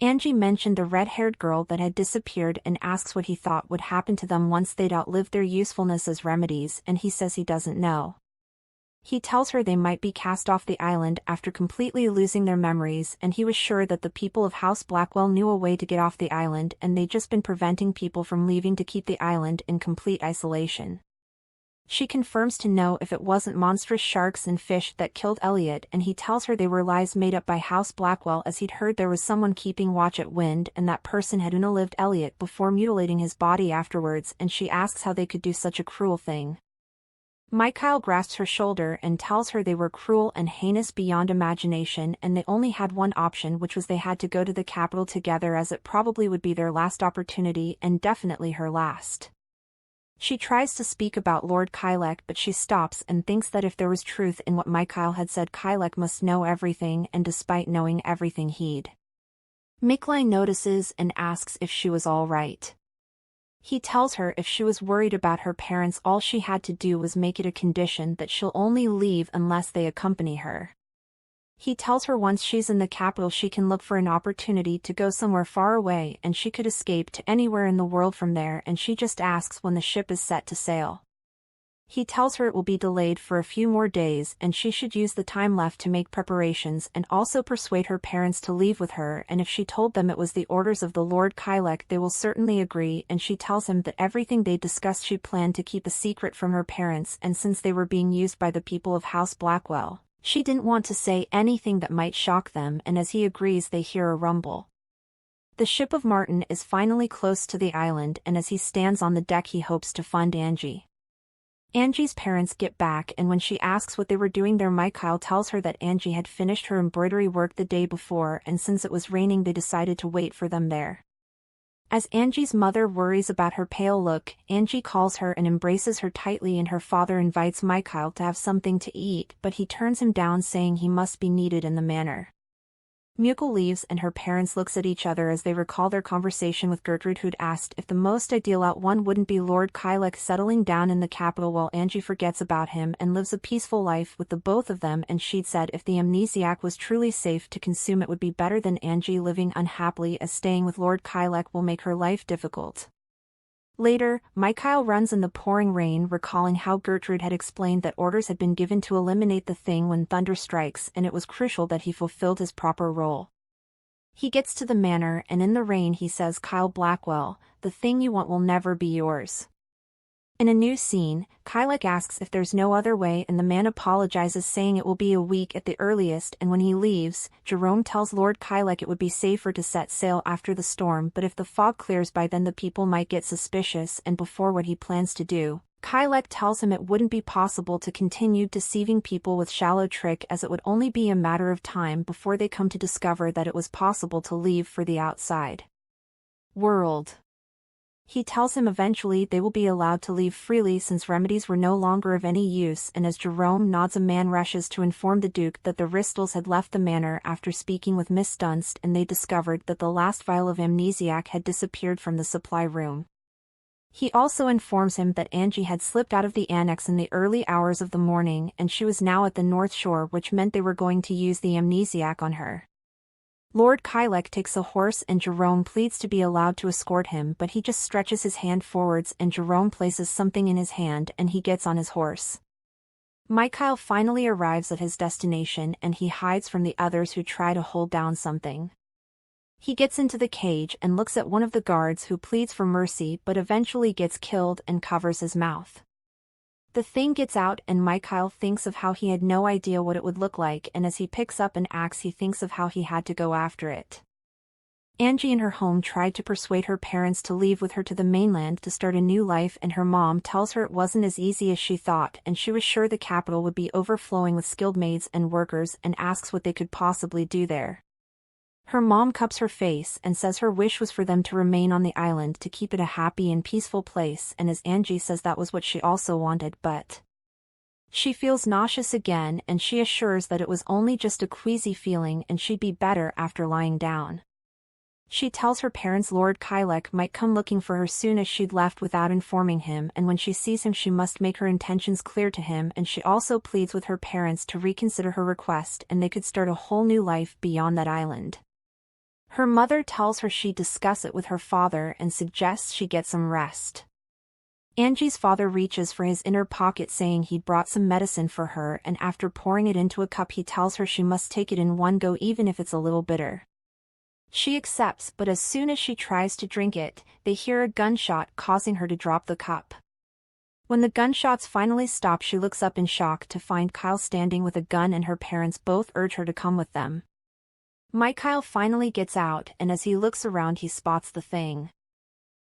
Angie mentioned the red-haired girl that had disappeared and asks what he thought would happen to them once they'd outlived their usefulness as remedies and he says he doesn't know. He tells her they might be cast off the island after completely losing their memories and he was sure that the people of House Blackwell knew a way to get off the island and they'd just been preventing people from leaving to keep the island in complete isolation. She confirms to know if it wasn't monstrous sharks and fish that killed Elliot and he tells her they were lies made up by House Blackwell as he'd heard there was someone keeping watch at Wind and that person had unalived Elliot before mutilating his body afterwards and she asks how they could do such a cruel thing. Mikhail grasps her shoulder and tells her they were cruel and heinous beyond imagination and they only had one option which was they had to go to the capital together as it probably would be their last opportunity and definitely her last. She tries to speak about Lord Kylek, but she stops and thinks that if there was truth in what Mikhail had said, Kylek must know everything, and despite knowing everything, he'd. Miklai notices and asks if she was all right. He tells her if she was worried about her parents, all she had to do was make it a condition that she'll only leave unless they accompany her. He tells her once she's in the capital she can look for an opportunity to go somewhere far away and she could escape to anywhere in the world from there, and she just asks when the ship is set to sail. He tells her it will be delayed for a few more days and she should use the time left to make preparations and also persuade her parents to leave with her, and if she told them it was the orders of the Lord Kylek they will certainly agree, and she tells him that everything they discussed she planned to keep a secret from her parents, and since they were being used by the people of House Blackwell, she didn't want to say anything that might shock them, and as he agrees they hear a rumble. The ship of Martin is finally close to the island, and as he stands on the deck he hopes to find Angie. Angie's parents get back, and when she asks what they were doing there, Mikhail tells her that Angie had finished her embroidery work the day before, and since it was raining they decided to wait for them there. As Angie's mother worries about her pale look, Angie calls her and embraces her tightly, and her father invites Mikhail to have something to eat, but he turns him down saying he must be needed in the manor. Mukul leaves and her parents looks at each other as they recall their conversation with Gertrude, who'd asked if the most ideal out one wouldn't be Lord Kylek settling down in the capital while Angie forgets about him and lives a peaceful life with the both of them, and she'd said if the amnesiac was truly safe to consume it would be better than Angie living unhappily, as staying with Lord Kylek will make her life difficult. Later, Mikhail runs in the pouring rain, recalling how Gertrude had explained that orders had been given to eliminate the thing when thunder strikes, and it was crucial that he fulfilled his proper role. He gets to the manor, and in the rain he says, "Kyle Blackwell, the thing you want will never be yours." In a new scene, Kylek asks if there's no other way, and the man apologizes saying it will be a week at the earliest, and when he leaves, Jerome tells Lord Kylek it would be safer to set sail after the storm, but if the fog clears by then the people might get suspicious, and before what he plans to do, Kylek tells him it wouldn't be possible to continue deceiving people with shallow trick, as it would only be a matter of time before they come to discover that it was possible to leave for the outside world. He tells him eventually they will be allowed to leave freely since remedies were no longer of any use, and as Jerome nods a man rushes to inform the Duke that the Ristles had left the manor after speaking with Miss Dunst, and they discovered that the last vial of amnesiac had disappeared from the supply room. He also informs him that Angie had slipped out of the annex in the early hours of the morning and she was now at the North Shore, which meant they were going to use the amnesiac on her. Lord Kylek takes a horse and Jerome pleads to be allowed to escort him, but he just stretches his hand forwards and Jerome places something in his hand and he gets on his horse. Mikhail finally arrives at his destination and he hides from the others who try to hold down something. He gets into the cage and looks at one of the guards who pleads for mercy but eventually gets killed and covers his mouth. The thing gets out and Mikhail thinks of how he had no idea what it would look like, and as he picks up an axe he thinks of how he had to go after it. Angie in her home tried to persuade her parents to leave with her to the mainland to start a new life, and her mom tells her it wasn't as easy as she thought and she was sure the capital would be overflowing with skilled maids and workers, and asks what they could possibly do there. Her mom cups her face and says her wish was for them to remain on the island to keep it a happy and peaceful place, and as Angie says that was what she also wanted, but she feels nauseous again and she assures that it was only just a queasy feeling and she'd be better after lying down. She tells her parents Lord Kylek might come looking for her soon as she'd left without informing him, and when she sees him she must make her intentions clear to him, and she also pleads with her parents to reconsider her request and they could start a whole new life beyond that island. Her mother tells her she'd discuss it with her father and suggests she get some rest. Angie's father reaches for his inner pocket saying he'd brought some medicine for her, and after pouring it into a cup he tells her she must take it in one go even if it's a little bitter. She accepts, but as soon as she tries to drink it, they hear a gunshot causing her to drop the cup. When the gunshots finally stop she looks up in shock to find Kyle standing with a gun, and her parents both urge her to come with them. Mikhail finally gets out and as he looks around he spots the thing.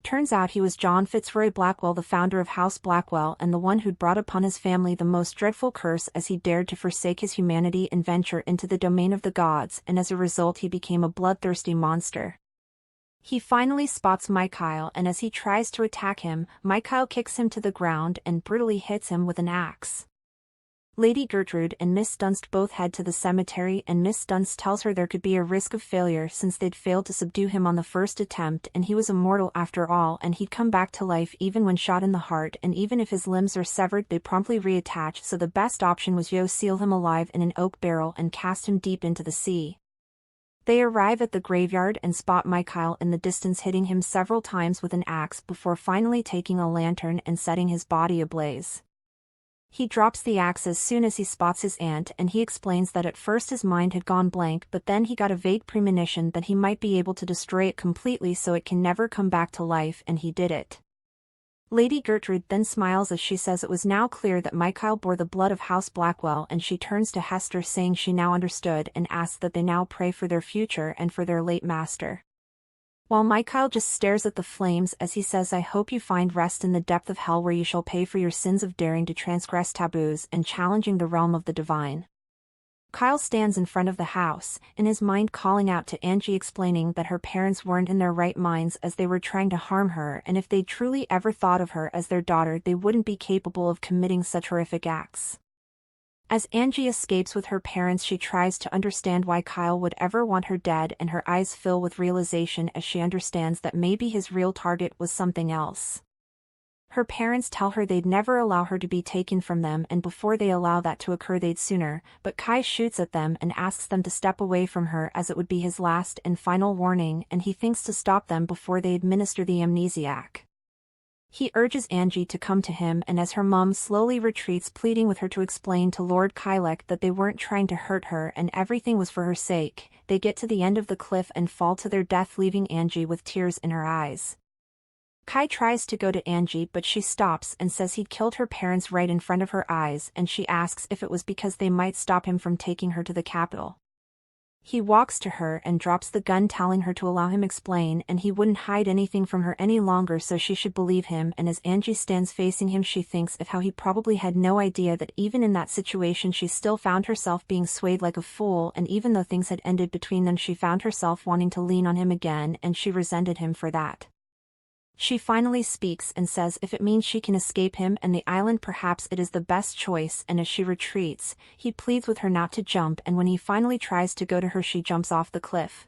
Turns out he was John Fitzroy Blackwell, the founder of House Blackwell and the one who'd brought upon his family the most dreadful curse as he dared to forsake his humanity and venture into the domain of the gods, and as a result he became a bloodthirsty monster. He finally spots Mikhail, and as he tries to attack him, Mikhail kicks him to the ground and brutally hits him with an axe. Lady Gertrude and Miss Dunst both head to the cemetery, and Miss Dunst tells her there could be a risk of failure since they'd failed to subdue him on the first attempt, and he was immortal after all, and he'd come back to life even when shot in the heart, and even if his limbs are severed they promptly reattach, so the best option was to seal him alive in an oak barrel and cast him deep into the sea. They arrive at the graveyard and spot Mikhail in the distance hitting him several times with an axe before finally taking a lantern and setting his body ablaze. He drops the axe as soon as he spots his aunt, and he explains that at first his mind had gone blank, but then he got a vague premonition that he might be able to destroy it completely so it can never come back to life, and he did it. Lady Gertrude then smiles as she says it was now clear that Mikhail bore the blood of House Blackwell, and she turns to Hester saying she now understood and asks that they now pray for their future and for their late master. While Mikhail just stares at the flames as he says, "I hope you find rest in the depth of hell where you shall pay for your sins of daring to transgress taboos and challenging the realm of the divine." Kyle stands in front of the house, in his mind calling out to Angie, explaining that her parents weren't in their right minds as they were trying to harm her, and if they truly ever thought of her as their daughter they wouldn't be capable of committing such horrific acts. As Angie escapes with her parents, she tries to understand why Kyle would ever want her dead, and her eyes fill with realization as she understands that maybe his real target was something else. Her parents tell her they'd never allow her to be taken from them, and before they allow that to occur they'd sooner, but Kai shoots at them and asks them to step away from her as it would be his last and final warning, and he thinks to stop them before they administer the amnesiac. He urges Angie to come to him, and as her mom slowly retreats, pleading with her to explain to Lord Kylek that they weren't trying to hurt her and everything was for her sake, they get to the end of the cliff and fall to their death, leaving Angie with tears in her eyes. Kai tries to go to Angie, but she stops and says he'd killed her parents right in front of her eyes, and she asks if it was because they might stop him from taking her to the capital. He walks to her and drops the gun, telling her to allow him explain, and he wouldn't hide anything from her any longer, so she should believe him. And as Angie stands facing him, she thinks of how he probably had no idea that even in that situation she still found herself being swayed like a fool, and even though things had ended between them she found herself wanting to lean on him again, and she resented him for that. She finally speaks and says if it means she can escape him and the island, perhaps it is the best choice, and as she retreats, he pleads with her not to jump, and when he finally tries to go to her she jumps off the cliff.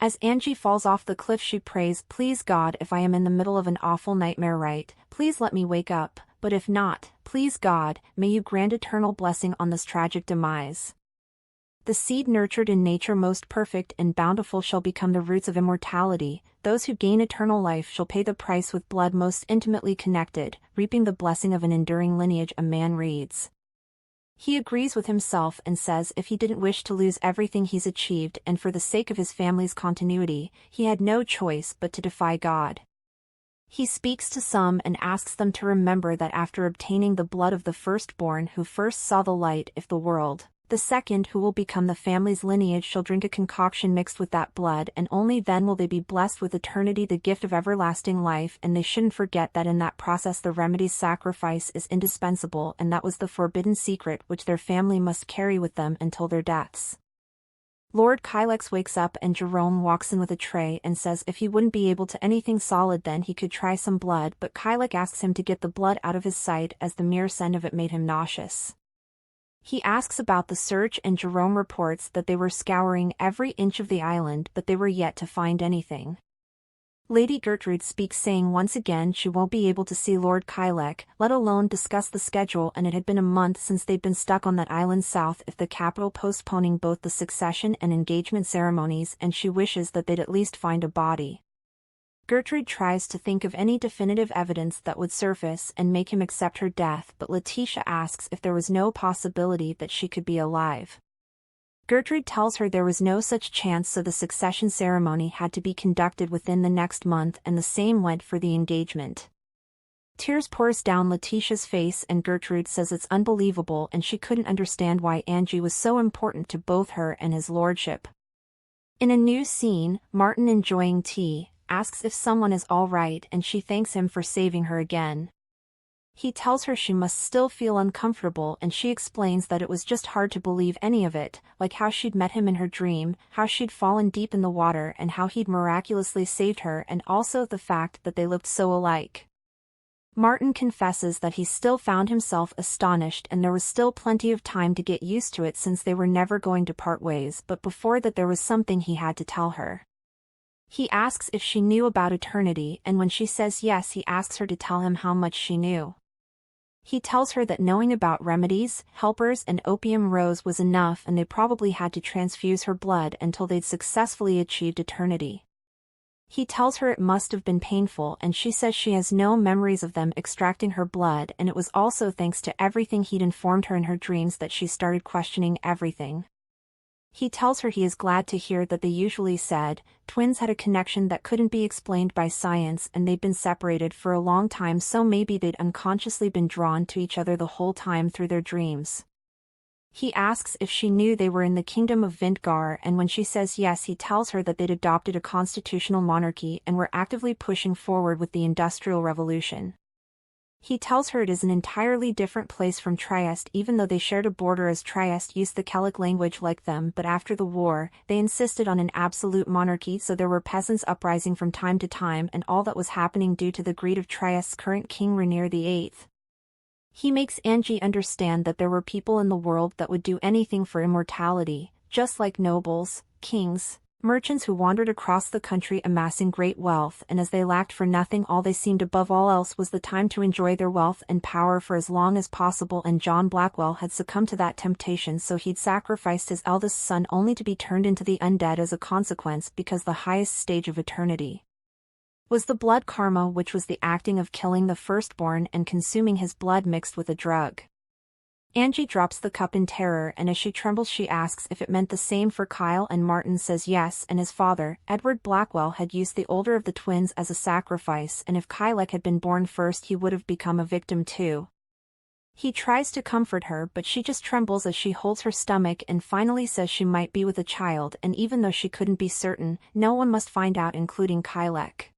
As Angie falls off the cliff she prays, "Please God, if I am in the middle of an awful nightmare, right, please let me wake up, but if not, please God, may you grant eternal blessing on this tragic demise." The seed nurtured in nature most perfect and bountiful shall become the roots of immortality. Those who gain eternal life shall pay the price with blood most intimately connected, reaping the blessing of an enduring lineage, a man reads. He agrees with himself and says if he didn't wish to lose everything he's achieved and for the sake of his family's continuity, he had no choice but to defy God. He speaks to some and asks them to remember that after obtaining the blood of the firstborn who first saw the light, if the world, the second who will become the family's lineage, shall drink a concoction mixed with that blood, and only then will they be blessed with eternity, the gift of everlasting life, and they shouldn't forget that in that process the remedy's sacrifice is indispensable, and that was the forbidden secret which their family must carry with them until their deaths. Lord Kylex wakes up and Jerome walks in with a tray and says if he wouldn't be able to anything solid then he could try some blood, but Kylek asks him to get the blood out of his sight as the mere scent of it made him nauseous. He asks about the search and Jerome reports that they were scouring every inch of the island but they were yet to find anything. Lady Gertrude speaks, saying once again she won't be able to see Lord Kylek, let alone discuss the schedule, and it had been a month since they'd been stuck on that island south of the capital, postponing both the succession and engagement ceremonies, and she wishes that they'd at least find a body. Gertrude tries to think of any definitive evidence that would surface and make him accept her death, but Letitia asks if there was no possibility that she could be alive. Gertrude tells her there was no such chance, so the succession ceremony had to be conducted within the next month, and the same went for the engagement. Tears pours down Letitia's face and Gertrude says it's unbelievable and she couldn't understand why Angie was so important to both her and his lordship. In a new scene, Martin, enjoying tea, asks if someone is all right and she thanks him for saving her again. He tells her she must still feel uncomfortable, and she explains that it was just hard to believe any of it, like how she'd met him in her dream, how she'd fallen deep in the water and how he'd miraculously saved her, and also the fact that they looked so alike. Martin confesses that he still found himself astonished and there was still plenty of time to get used to it since they were never going to part ways, but before that there was something he had to tell her. He asks if she knew about eternity, and when she says yes, he asks her to tell him how much she knew. He tells her that knowing about remedies, helpers and opium rose was enough, and they probably had to transfuse her blood until they'd successfully achieved eternity. He tells her it must have been painful, and she says she has no memories of them extracting her blood, and it was also thanks to everything he'd informed her in her dreams that she started questioning everything. He tells her he is glad to hear that they usually said twins had a connection that couldn't be explained by science, and they'd been separated for a long time, so maybe they'd unconsciously been drawn to each other the whole time through their dreams. He asks if she knew they were in the kingdom of Vintgar, and when she says yes, he tells her that they'd adopted a constitutional monarchy and were actively pushing forward with the Industrial Revolution. He tells her it is an entirely different place from Trieste, even though they shared a border, as Trieste used the Celtic language like them, but after the war, they insisted on an absolute monarchy, so there were peasants uprising from time to time, and all that was happening due to the greed of Trieste's current king Rainier VIII. He makes Angie understand that there were people in the world that would do anything for immortality, just like nobles, kings, merchants who wandered across the country amassing great wealth, and as they lacked for nothing, all they seemed above all else was the time to enjoy their wealth and power for as long as possible, and John Blackwell had succumbed to that temptation, so he'd sacrificed his eldest son only to be turned into the undead as a consequence, because the highest stage of eternity was the blood karma, which was the acting of killing the firstborn and consuming his blood mixed with a drug. Angie drops the cup in terror, and as she trembles she asks if it meant the same for Kyle, and Martin says yes, and his father, Edward Blackwell, had used the older of the twins as a sacrifice, and if Kyle had been born first he would have become a victim too. He tries to comfort her, but she just trembles as she holds her stomach and finally says she might be with a child, and even though she couldn't be certain, no one must find out, including Kylek.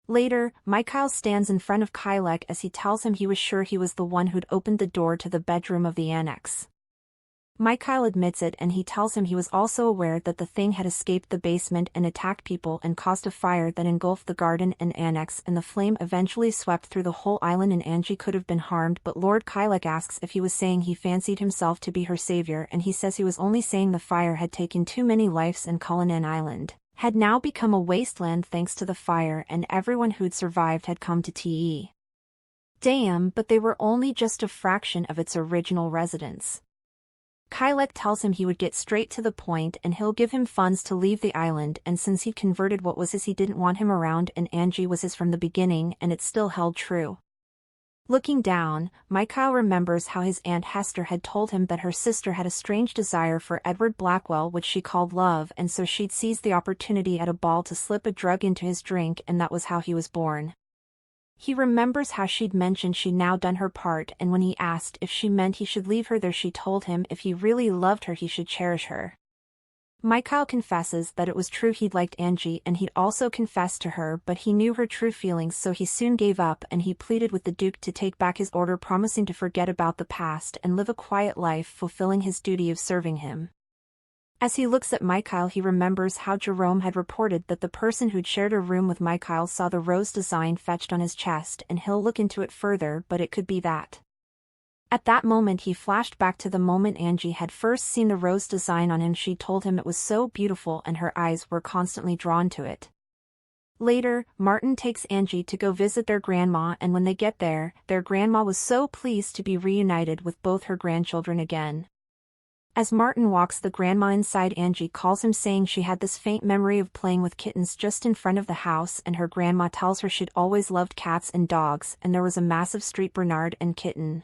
Later, Mikhail stands in front of Kylek as he tells him he was sure he was the one who'd opened the door to the bedroom of the annex. Mikhail admits it, and he tells him he was also aware that the thing had escaped the basement and attacked people and caused a fire that engulfed the garden and annex, and the flame eventually swept through the whole island and Angie could have been harmed, but Lord Kylek asks if he was saying he fancied himself to be her savior, and he says he was only saying the fire had taken too many lives and Cullinan Island had now become a wasteland thanks to the fire, and everyone who'd survived had come to Te. Damn, but they were only just a fraction of its original residents. Kylek tells him he would get straight to the point and he'll give him funds to leave the island, and since he'd converted what was his, he didn't want him around, and Angie was his from the beginning, and it still held true. Looking down, Mikhail remembers how his Aunt Hester had told him that her sister had a strange desire for Edward Blackwell, which she called love, and so she'd seized the opportunity at a ball to slip a drug into his drink, and that was how he was born. He remembers how she'd mentioned she'd now done her part, and when he asked if she meant he should leave her there, she told him if he really loved her he should cherish her. Mikhail confesses that it was true he'd liked Angie, and he'd also confessed to her, but he knew her true feelings, so he soon gave up, and he pleaded with the Duke to take back his order, promising to forget about the past and live a quiet life, fulfilling his duty of serving him. As he looks at Mikhail, he remembers how Jerome had reported that the person who'd shared a room with Mikhail saw the rose design fetched on his chest, and he'll look into it further, but it could be that. At that moment he flashed back to the moment Angie had first seen the rose design on him. She told him it was so beautiful and her eyes were constantly drawn to it. Later, Martin takes Angie to go visit their grandma, and when they get there, their grandma was so pleased to be reunited with both her grandchildren again. As Martin walks the grandma inside, Angie calls him, saying she had this faint memory of playing with kittens just in front of the house, and her grandma tells her she'd always loved cats and dogs, and there was a massive Street Bernard and kitten.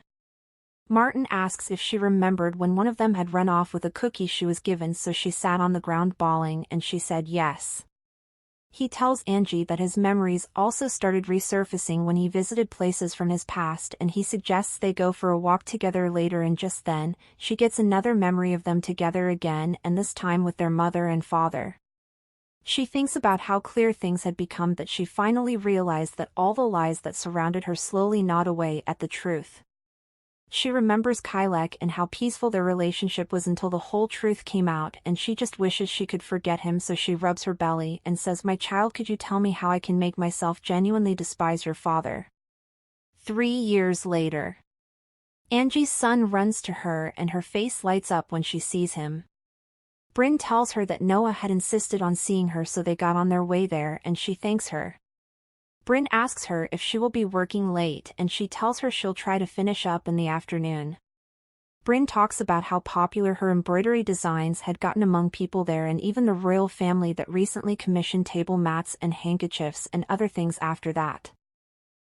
Martin asks if she remembered when one of them had run off with a cookie she was given, so she sat on the ground bawling, and she said yes. He tells Angie that his memories also started resurfacing when he visited places from his past, and he suggests they go for a walk together later, and just then, she gets another memory of them together again, and this time with their mother and father. She thinks about how clear things had become, that she finally realized that all the lies that surrounded her slowly gnawed away at the truth. She remembers Kylek and how peaceful their relationship was until the whole truth came out, and she just wishes she could forget him, so she rubs her belly and says, "My child, could you tell me how I can make myself genuinely despise your father?" 3 years later. Angie's son runs to her and her face lights up when she sees him. Bryn tells her that Noah had insisted on seeing her, so they got on their way there and she thanks her. Bryn asks her if she will be working late and she tells her she'll try to finish up in the afternoon. Bryn talks about how popular her embroidery designs had gotten among people there, and even the royal family that recently commissioned table mats and handkerchiefs and other things after that.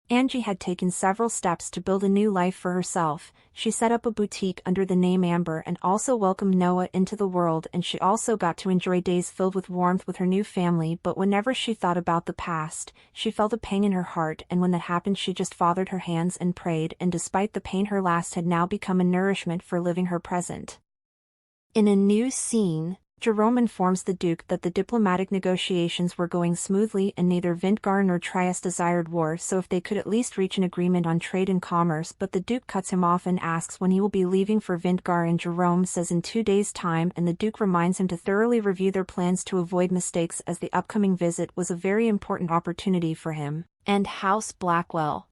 Angie had taken several steps to build a new life for herself. She set up a boutique under the name Amber and also welcomed Noah into the world, and she also got to enjoy days filled with warmth with her new family. But whenever she thought about the past, she felt a pang in her heart, and when that happened she just folded her hands and prayed, and despite the pain, her last had now become a nourishment for living her present. In a new scene, Jerome informs the Duke that the diplomatic negotiations were going smoothly and neither Vintgar nor Trieste desired war, so if they could at least reach an agreement on trade and commerce. But the Duke cuts him off and asks when he will be leaving for Vintgar, and Jerome says in 2 days' time, and the Duke reminds him to thoroughly review their plans to avoid mistakes, as the upcoming visit was a very important opportunity for him and House Blackwell.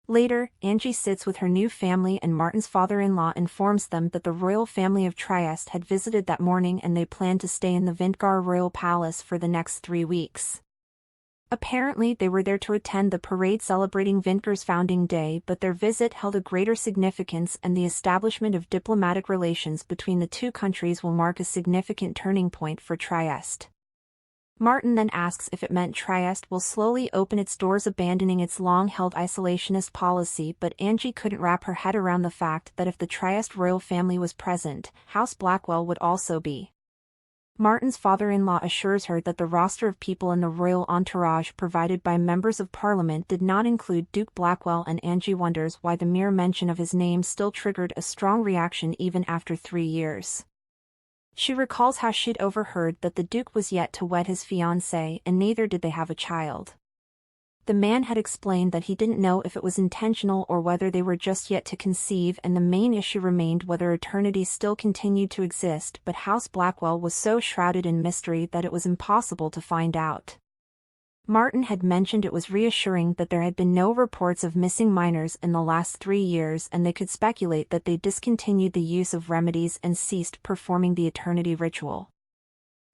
Later, Angie sits with her new family and Martin's father-in-law informs them that the royal family of Trieste had visited that morning and they planned to stay in the Vintgar royal palace for the next 3 weeks. Apparently they were there to attend the parade celebrating Vintgar's founding day, but their visit held a greater significance, and the establishment of diplomatic relations between the two countries will mark a significant turning point for Trieste. Martin then asks if it meant Trieste will slowly open its doors, abandoning its long-held isolationist policy, but Angie couldn't wrap her head around the fact that if the Trieste royal family was present, House Blackwell would also be. Martin's father-in-law assures her that the roster of people in the royal entourage provided by members of parliament did not include Duke Blackwell, and Angie wonders why the mere mention of his name still triggered a strong reaction even after 3 years. She recalls how she'd overheard that the Duke was yet to wed his fiancée, and neither did they have a child. The man had explained that he didn't know if it was intentional or whether they were just yet to conceive, and the main issue remained whether eternity still continued to exist, but House Blackwell was so shrouded in mystery that it was impossible to find out. Martin had mentioned it was reassuring that there had been no reports of missing minors in the last 3 years, and they could speculate that they discontinued the use of remedies and ceased performing the eternity ritual.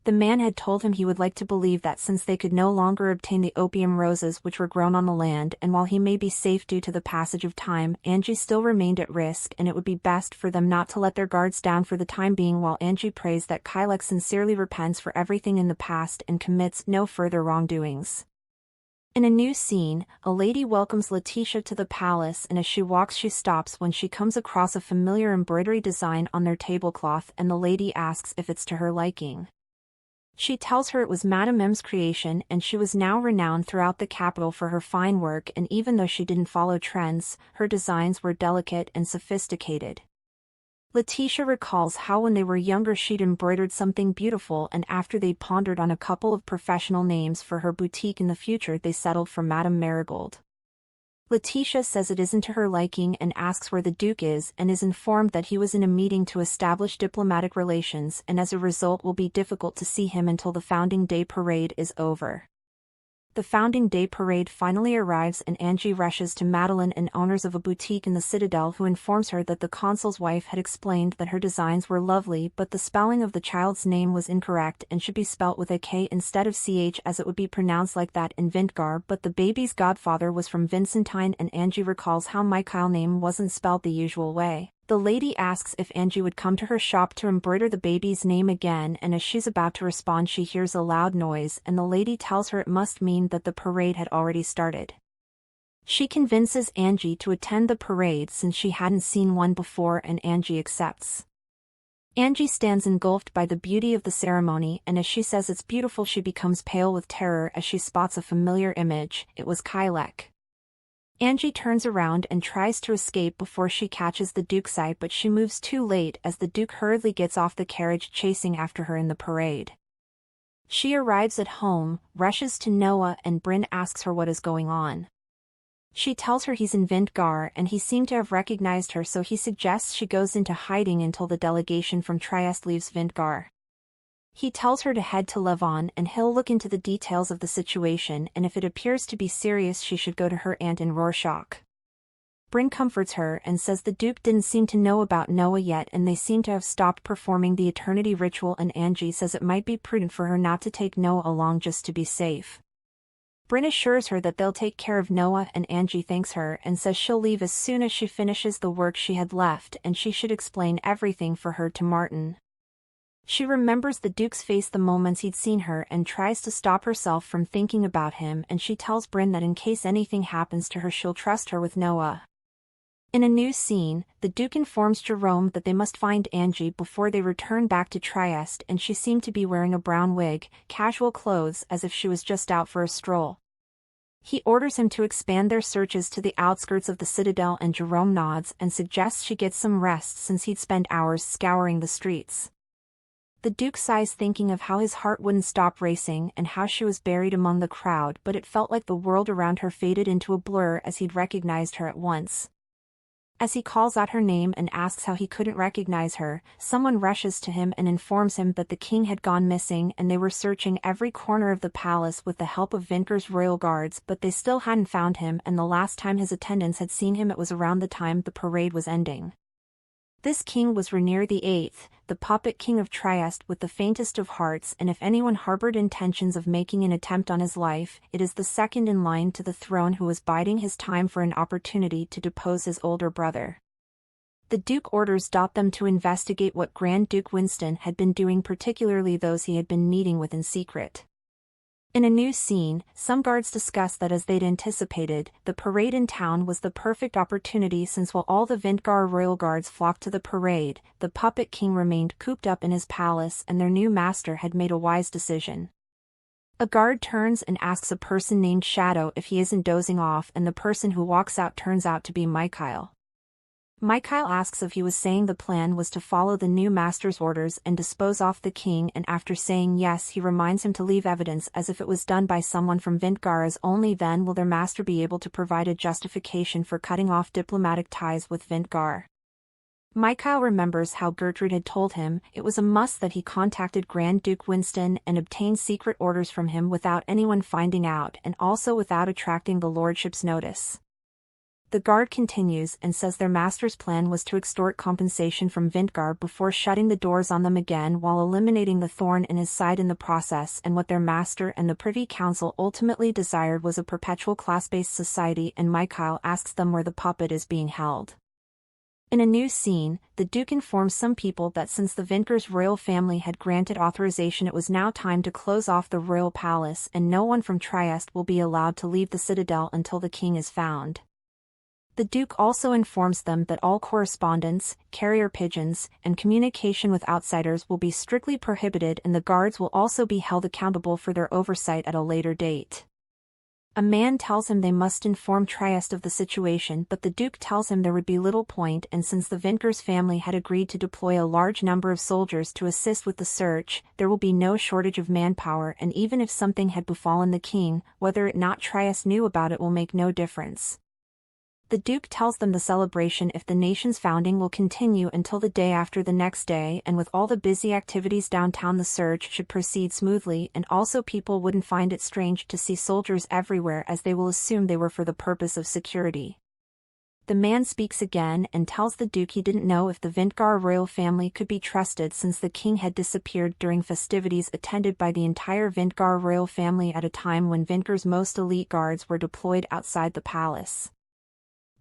The man had told him he would like to believe that, since they could no longer obtain the opium roses which were grown on the land, and while he may be safe due to the passage of time, Angie still remained at risk, and it would be best for them not to let their guards down for the time being, while Angie prays that Kylek sincerely repents for everything in the past and commits no further wrongdoings. In a new scene, a lady welcomes Letitia to the palace, and as she walks she stops when she comes across a familiar embroidery design on their tablecloth, and the lady asks if it's to her liking. She tells her it was Madame M's creation, and she was now renowned throughout the capital for her fine work, and even though she didn't follow trends, her designs were delicate and sophisticated. Letitia recalls how when they were younger she'd embroidered something beautiful, and after they'd pondered on a couple of professional names for her boutique in the future, they settled for Madame Marigold. Letitia says it isn't to her liking and asks where the Duke is, and is informed that he was in a meeting to establish diplomatic relations, and as a result will be difficult to see him until the Founding Day Parade is over. The Founding Day Parade finally arrives, and Angie rushes to Madeline, an owners of a boutique in the Citadel, who informs her that the consul's wife had explained that her designs were lovely, but the spelling of the child's name was incorrect and should be spelt with a K instead of CH, as it would be pronounced like that in Vintgar, but the baby's godfather was from Vincentine, and Angie recalls how Michael's name wasn't spelled the usual way. The lady asks if Angie would come to her shop to embroider the baby's name again, and as she's about to respond she hears a loud noise, and the lady tells her it must mean that the parade had already started. She convinces Angie to attend the parade since she hadn't seen one before, and Angie accepts. Angie stands engulfed by the beauty of the ceremony, and as she says it's beautiful she becomes pale with terror as she spots a familiar image. It was Kylek. Angie turns around and tries to escape before she catches the Duke's eye, but she moves too late as the Duke hurriedly gets off the carriage, chasing after her in the parade. She arrives at home, rushes to Noah, and Bryn asks her what is going on. She tells her he's in Vintgar and he seemed to have recognized her, so he suggests she goes into hiding until the delegation from Trieste leaves Vintgar. He tells her to head to Levon and he'll look into the details of the situation, and if it appears to be serious she should go to her aunt in Rorschach. Bryn comforts her and says the Duke didn't seem to know about Noah yet and they seem to have stopped performing the Eternity ritual, and Angie says it might be prudent for her not to take Noah along just to be safe. Bryn assures her that they'll take care of Noah, and Angie thanks her and says she'll leave as soon as she finishes the work she had left and she should explain everything for her to Martin. She remembers the Duke's face the moments he'd seen her and tries to stop herself from thinking about him, and she tells Bryn that in case anything happens to her she'll trust her with Noah. In a new scene, the Duke informs Jerome that they must find Angie before they return back to Trieste, and she seemed to be wearing a brown wig, casual clothes, as if she was just out for a stroll. He orders him to expand their searches to the outskirts of the citadel, and Jerome nods and suggests she get some rest since he'd spent hours scouring the streets. The Duke sighs, thinking of how his heart wouldn't stop racing and how she was buried among the crowd, but it felt like the world around her faded into a blur as he'd recognized her at once. As he calls out her name and asks how he couldn't recognize her, someone rushes to him and informs him that the king had gone missing and they were searching every corner of the palace with the help of Vintgar's royal guards, but they still hadn't found him, and the last time his attendants had seen him it was around the time the parade was ending. This king was Rainier VIII, the puppet king of Trieste with the faintest of hearts, and if anyone harbored intentions of making an attempt on his life, it is the second in line to the throne who was biding his time for an opportunity to depose his older brother. The Duke orders them to investigate what Grand Duke Winston had been doing, particularly those he had been meeting with in secret. In a new scene, some guards discuss that as they'd anticipated, the parade in town was the perfect opportunity, since while all the Vintgar royal guards flocked to the parade, the puppet king remained cooped up in his palace, and their new master had made a wise decision. A guard turns and asks a person named Shadow if he isn't dozing off, and the person who walks out turns out to be Mikhail. Mikhail asks if he was saying the plan was to follow the new master's orders and dispose off the king, and after saying yes he reminds him to leave evidence as if it was done by someone from Vintgar, as only then will their master be able to provide a justification for cutting off diplomatic ties with Vintgar. Mikhail remembers how Gertrude had told him it was a must that he contacted Grand Duke Winston and obtain secret orders from him without anyone finding out, and also without attracting the lordship's notice. The guard continues and says their master's plan was to extort compensation from Vintgar before shutting the doors on them again, while eliminating the thorn in his side in the process, and what their master and the Privy Council ultimately desired was a perpetual class-based society, and Mikhail asks them where the puppet is being held. In a new scene, the Duke informs some people that since the Vintgar's royal family had granted authorization it was now time to close off the royal palace, and no one from Trieste will be allowed to leave the citadel until the king is found. The Duke also informs them that all correspondence, carrier pigeons, and communication with outsiders will be strictly prohibited, and the guards will also be held accountable for their oversight at a later date. A man tells him they must inform Trieste of the situation, but the Duke tells him there would be little point, and since the Vintgar's family had agreed to deploy a large number of soldiers to assist with the search, there will be no shortage of manpower, and even if something had befallen the king, whether or not Trieste knew about it will make no difference. The Duke tells them the celebration if the nation's founding will continue until the day after the next day, and with all the busy activities downtown the search should proceed smoothly, and also people wouldn't find it strange to see soldiers everywhere, as they will assume they were for the purpose of security. The man speaks again and tells the Duke he didn't know if the Vintgar royal family could be trusted, since the king had disappeared during festivities attended by the entire Vintgar royal family at a time when Vintgar's most elite guards were deployed outside the palace.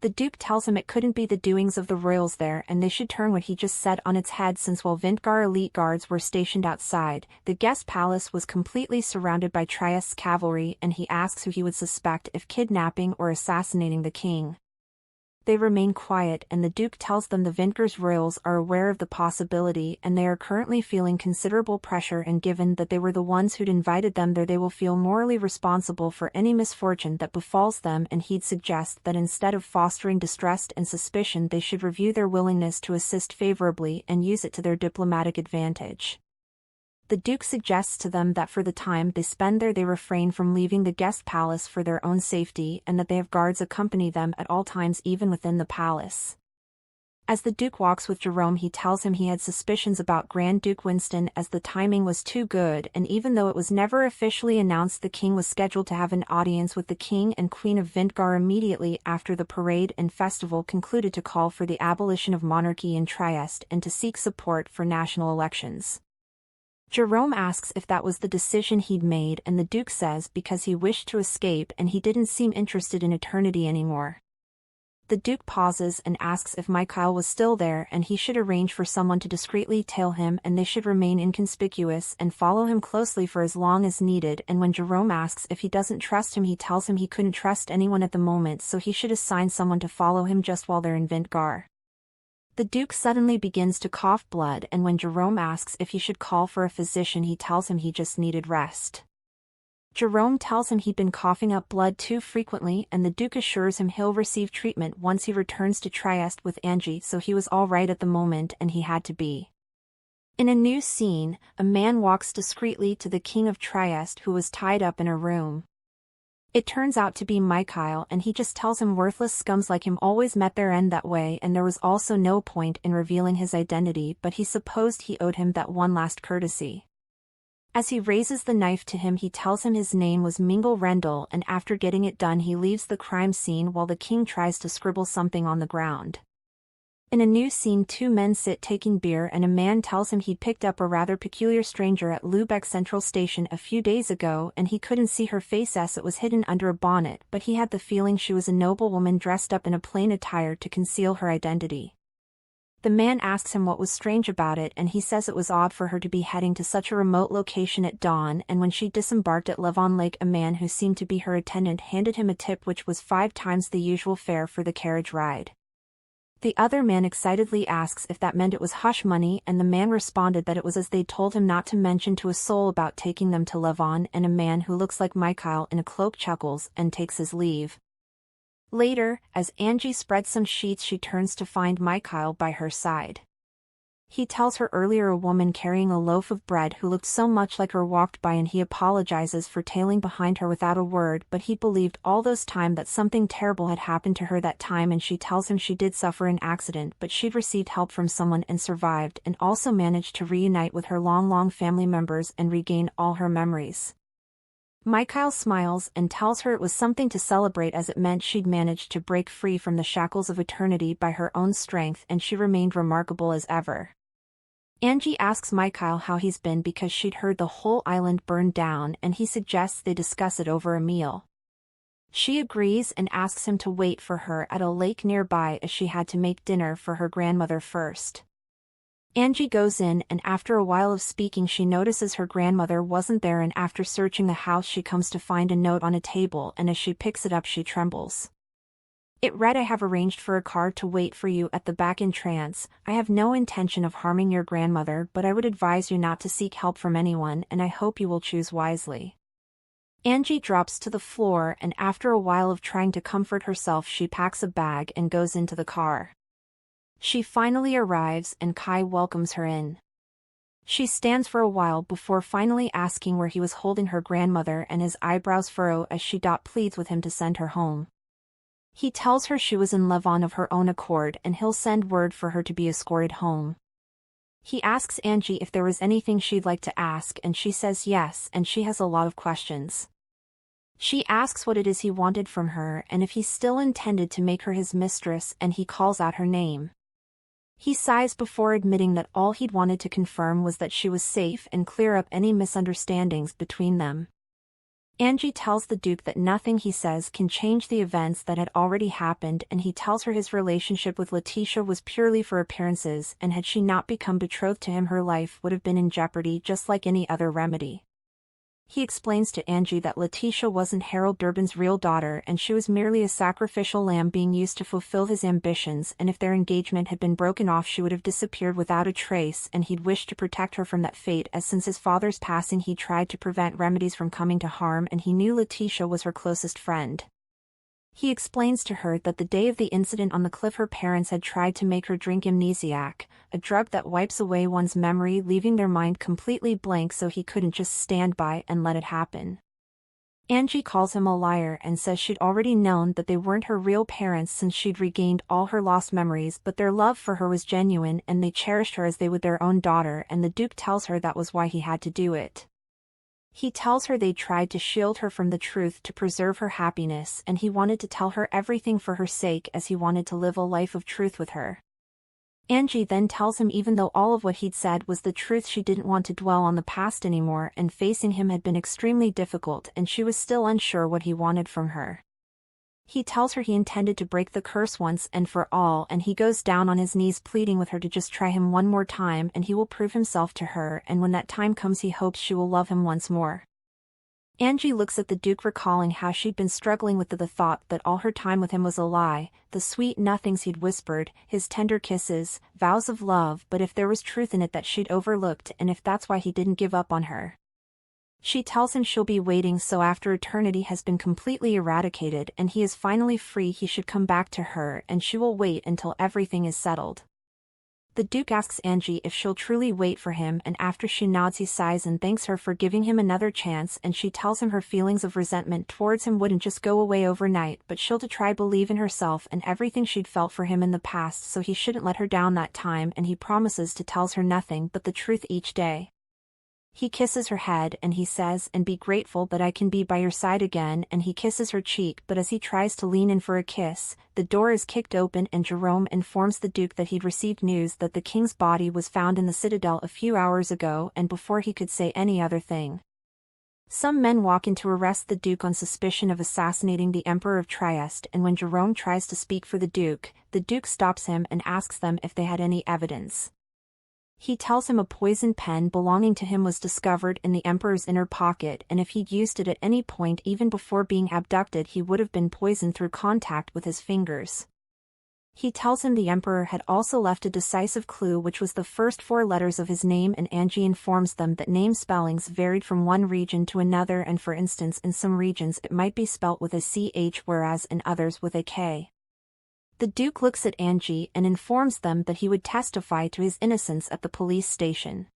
The Duke tells him it couldn't be the doings of the royals there, and they should turn what he just said on its head, since while Vintgar elite guards were stationed outside, the guest palace was completely surrounded by Trieste's cavalry, and he asks who he would suspect if kidnapping or assassinating the king. They remain quiet, and the Duke tells them the Vintgar's royals are aware of the possibility and they are currently feeling considerable pressure, and given that they were the ones who'd invited them there they will feel morally responsible for any misfortune that befalls them, and he'd suggest that instead of fostering distrust and suspicion they should review their willingness to assist favorably and use it to their diplomatic advantage. the Duke suggests to them that for the time they spend there they refrain from leaving the guest palace for their own safety and that they have guards accompany them at all times even within the palace. As the Duke walks with Jerome, he tells him he had suspicions about Grand Duke Winston as the timing was too good, and even though it was never officially announced, the king was scheduled to have an audience with the King and Queen of Vintgar immediately after the parade and festival concluded to call for the abolition of monarchy in Trieste and to seek support for national elections. Jerome asks if that was the decision he'd made, and the Duke says because he wished to escape and he didn't seem interested in eternity anymore. The Duke pauses and asks if Mikhail was still there and he should arrange for someone to discreetly tail him and they should remain inconspicuous and follow him closely for as long as needed, and when Jerome asks if he doesn't trust him, he tells him he couldn't trust anyone at the moment, so he should assign someone to follow him just while they're in Vintgar. The Duke suddenly begins to cough blood, and when Jerome asks if he should call for a physician, he tells him he just needed rest. Jerome tells him he'd been coughing up blood too frequently, and the Duke assures him he'll receive treatment once he returns to Trieste with Angie, so he was all right at the moment and he had to be. In a new scene, a man walks discreetly to the King of Trieste who was tied up in a room. It turns out to be Mikhail, and he just tells him worthless scums like him always met their end that way, and there was also no point in revealing his identity, but he supposed he owed him that one last courtesy. As he raises the knife to him, he tells him his name was Mingle Rendell, and after getting it done he leaves the crime scene while the king tries to scribble something on the ground. In a new scene, two men sit taking beer and a man tells him he'd picked up a rather peculiar stranger at Lübeck Central Station a few days ago and he couldn't see her face as it was hidden under a bonnet, but he had the feeling she was a noblewoman dressed up in a plain attire to conceal her identity. The man asks him what was strange about it, and he says it was odd for her to be heading to such a remote location at dawn, and when she disembarked at Levon Lake, a man who seemed to be her attendant handed him a tip which was 5 times the usual fare for the carriage ride. The other man excitedly asks if that meant it was hush money, and the man responded that it was as they told him not to mention to a soul about taking them to Levon, and a man who looks like Mikhail in a cloak chuckles and takes his leave. Later, as Angie spreads some sheets, she turns to find Mikhail by her side. He tells her earlier a woman carrying a loaf of bread who looked so much like her walked by, and he apologizes for tailing behind her without a word, but he believed all those time that something terrible had happened to her that time, and she tells him she did suffer an accident but she'd received help from someone and survived, and also managed to reunite with her long family members and regain all her memories. Mikhail smiles and tells her it was something to celebrate as it meant she'd managed to break free from the shackles of eternity by her own strength, and she remained remarkable as ever. Angie asks Mikhail how he's been because she'd heard the whole island burned down, and he suggests they discuss it over a meal. She agrees and asks him to wait for her at a lake nearby as she had to make dinner for her grandmother first. Angie goes in, and after a while of speaking she notices her grandmother wasn't there, and after searching the house she comes to find a note on a table, and as she picks it up she trembles. It read, "I have arranged for a car to wait for you at the back entrance. I have no intention of harming your grandmother, but I would advise you not to seek help from anyone, and I hope you will choose wisely." Angie drops to the floor, and after a while of trying to comfort herself she packs a bag and goes into the car. She finally arrives and Kai welcomes her in. She stands for a while before finally asking where he was holding her grandmother, and his eyebrows furrow as she pleads with him to send her home. He tells her she was in Levon of her own accord and he'll send word for her to be escorted home. He asks Angie if there was anything she'd like to ask, and she says yes, and she has a lot of questions. She asks what it is he wanted from her and if he still intended to make her his mistress, and he calls out her name. He sighs before admitting that all he'd wanted to confirm was that she was safe and clear up any misunderstandings between them. Angie tells the Duke that nothing he says can change the events that had already happened, and he tells her his relationship with Letitia was purely for appearances, and had she not become betrothed to him her life would have been in jeopardy just like any other remedy. He explains to Angie that Letitia wasn't Harold Durbin's real daughter and she was merely a sacrificial lamb being used to fulfill his ambitions, and if their engagement had been broken off she would have disappeared without a trace, and he'd wished to protect her from that fate, as since his father's passing he tried to prevent remedies from coming to harm, and he knew Letitia was her closest friend. He explains to her that the day of the incident on the cliff her parents had tried to make her drink amnesiac, a drug that wipes away one's memory, leaving their mind completely blank, so he couldn't just stand by and let it happen. Angie calls him a liar and says she'd already known that they weren't her real parents since she'd regained all her lost memories, but their love for her was genuine and they cherished her as they would their own daughter, and the Duke tells her that was why he had to do it. He tells her they tried to shield her from the truth to preserve her happiness, and he wanted to tell her everything for her sake, as he wanted to live a life of truth with her. Angie then tells him even though all of what he'd said was the truth, she didn't want to dwell on the past anymore, and facing him had been extremely difficult, and she was still unsure what he wanted from her. He tells her he intended to break the curse once and for all, and he goes down on his knees pleading with her to just try him one more time and he will prove himself to her, and when that time comes he hopes she will love him once more. Angie looks at the Duke, recalling how she'd been struggling with the thought that all her time with him was a lie, the sweet nothings he'd whispered, his tender kisses, vows of love, but if there was truth in it that she'd overlooked, and if that's why he didn't give up on her. She tells him she'll be waiting, so after eternity has been completely eradicated and he is finally free, he should come back to her and she will wait until everything is settled. The Duke asks Angie if she'll truly wait for him, and after she nods he sighs and thanks her for giving him another chance, and she tells him her feelings of resentment towards him wouldn't just go away overnight, but she'll to try believe in herself and everything she'd felt for him in the past, so he shouldn't let her down that time, and he promises to tells her nothing but the truth each day. He kisses her head and he says, "And be grateful that I can be by your side again," and he kisses her cheek, but as he tries to lean in for a kiss, the door is kicked open and Jerome informs the Duke that he'd received news that the king's body was found in the citadel a few hours ago, and before he could say any other thing, some men walk in to arrest the Duke on suspicion of assassinating the Emperor of Trieste, and when Jerome tries to speak for the Duke stops him and asks them if they had any evidence. He tells him a poison pen belonging to him was discovered in the Emperor's inner pocket, and if he'd used it at any point even before being abducted he would have been poisoned through contact with his fingers. He tells him the Emperor had also left a decisive clue, which was the first 4 letters of his name, and Angie informs them that name spellings varied from one region to another, and for instance in some regions it might be spelt with a CH whereas in others with a K. The Duke looks at Angie and informs them that he would testify to his innocence at the police station.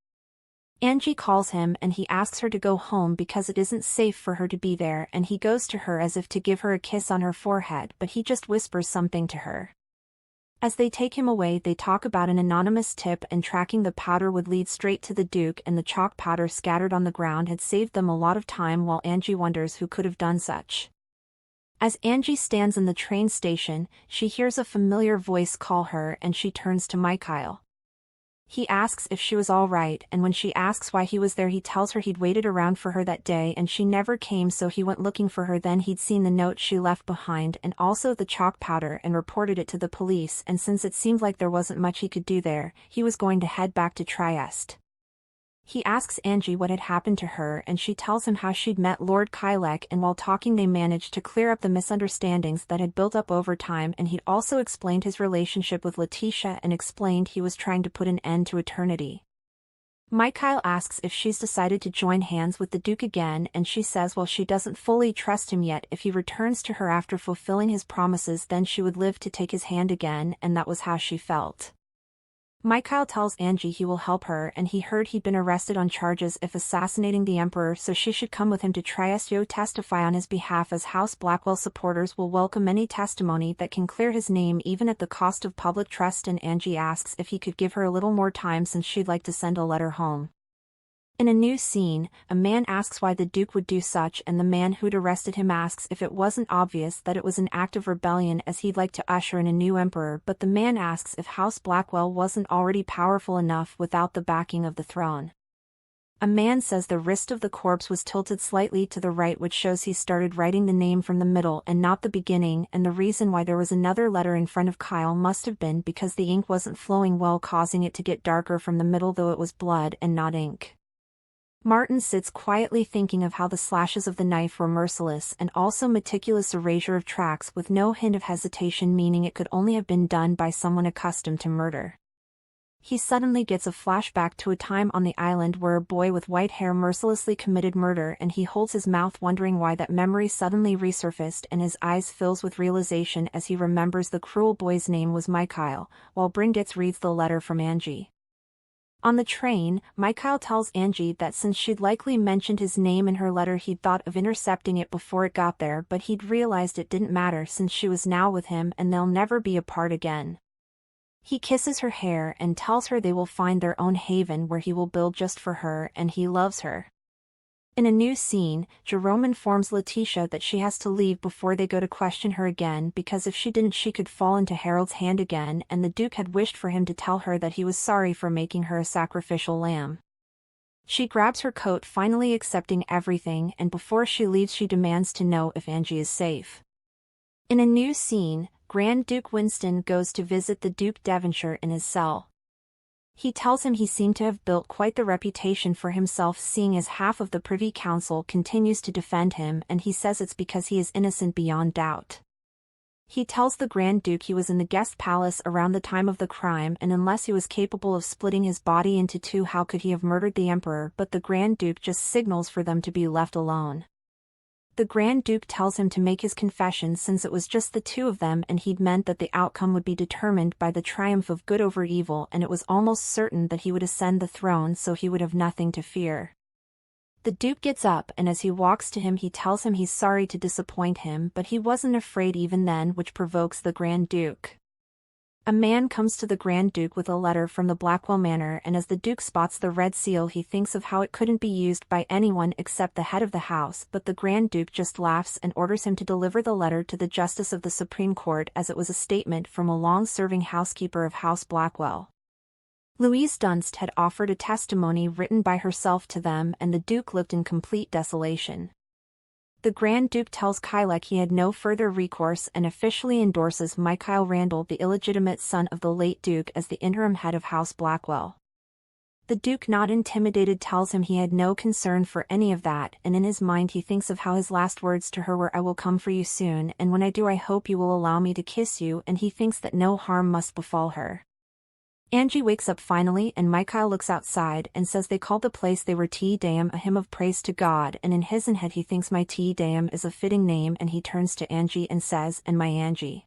Angie calls him and he asks her to go home because it isn't safe for her to be there, and he goes to her as if to give her a kiss on her forehead, but he just whispers something to her. As they take him away they talk about an anonymous tip, and tracking the powder would lead straight to the Duke, and the chalk powder scattered on the ground had saved them a lot of time, while Angie wonders who could have done such. As Angie stands in the train station, she hears a familiar voice call her and she turns to Mikhail. He asks if she was all right, and when she asks why he was there he tells her he'd waited around for her that day and she never came, so he went looking for her. Then he'd seen the note she left behind and also the chalk powder and reported it to the police, and since it seemed like there wasn't much he could do there, he was going to head back to Trieste. He asks Angie what had happened to her and she tells him how she'd met Lord Kylek, and while talking they managed to clear up the misunderstandings that had built up over time, and he'd also explained his relationship with Letitia and explained he was trying to put an end to eternity. Mikhail asks if she's decided to join hands with the Duke again, and she says while she doesn't fully trust him yet, if he returns to her after fulfilling his promises then she would live to take his hand again, and that was how she felt. Mikhail tells Angie he will help her, and he heard he'd been arrested on charges of assassinating the Emperor, so she should come with him to Trieste to testify on his behalf, as House Blackwell supporters will welcome any testimony that can clear his name even at the cost of public trust, and Angie asks if he could give her a little more time since she'd like to send a letter home. In a new scene, a man asks why the Duke would do such, and the man who'd arrested him asks if it wasn't obvious that it was an act of rebellion as he'd like to usher in a new emperor, but the man asks if House Blackwell wasn't already powerful enough without the backing of the throne. A man says the wrist of the corpse was tilted slightly to the right, which shows he started writing the name from the middle and not the beginning, and the reason why there was another letter in front of Kyle must have been because the ink wasn't flowing well, causing it to get darker from the middle, though it was blood and not ink. Martin sits quietly thinking of how the slashes of the knife were merciless and also meticulous erasure of tracks with no hint of hesitation, meaning it could only have been done by someone accustomed to murder. He suddenly gets a flashback to a time on the island where a boy with white hair mercilessly committed murder, and he holds his mouth wondering why that memory suddenly resurfaced, and his eyes fills with realization as he remembers the cruel boy's name was Mikhail, while Bringitz reads the letter from Angie. On the train, Mikhail tells Angie that since she'd likely mentioned his name in her letter, he'd thought of intercepting it before it got there, but he'd realized it didn't matter since she was now with him and they'll never be apart again. He kisses her hair and tells her they will find their own haven where he will build just for her, and he loves her. In a new scene, Jerome informs Letitia that she has to leave before they go to question her again, because if she didn't she could fall into Harold's hand again, and the Duke had wished for him to tell her that he was sorry for making her a sacrificial lamb. She grabs her coat, finally accepting everything, and before she leaves she demands to know if Angie is safe. In a new scene, Grand Duke Winston goes to visit the Duke Devonshire in his cell. He tells him he seemed to have built quite the reputation for himself, seeing as half of the Privy Council continues to defend him, and he says it's because he is innocent beyond doubt. He tells the Grand Duke he was in the guest palace around the time of the crime, and unless he was capable of splitting his body into two, how could he have murdered the Emperor? But the Grand Duke just signals for them to be left alone. The Grand Duke tells him to make his confession since it was just the two of them, and he'd meant that the outcome would be determined by the triumph of good over evil, and it was almost certain that he would ascend the throne, so he would have nothing to fear. The Duke gets up, and as he walks to him he tells him he's sorry to disappoint him, but he wasn't afraid even then, which provokes the Grand Duke. A man comes to the Grand Duke with a letter from the Blackwell Manor, and as the Duke spots the red seal he thinks of how it couldn't be used by anyone except the head of the house, but the Grand Duke just laughs and orders him to deliver the letter to the Justice of the Supreme Court, as it was a statement from a long-serving housekeeper of House Blackwell. Louise Dunst had offered a testimony written by herself to them, and the Duke lived in complete desolation. The Grand Duke tells Kylek he had no further recourse and officially endorses Mikhail Randall, the illegitimate son of the late Duke, as the interim head of House Blackwell. The Duke, not intimidated, tells him he had no concern for any of that, and in his mind he thinks of how his last words to her were, "I will come for you soon, and when I do I hope you will allow me to kiss you," and he thinks that no harm must befall her. Angie wakes up finally, and Mikhail looks outside and says they called the place they were Te Deum, a hymn of praise to God, and in his head he thinks my Te Deum is a fitting name, and he turns to Angie and says, "And my Angie."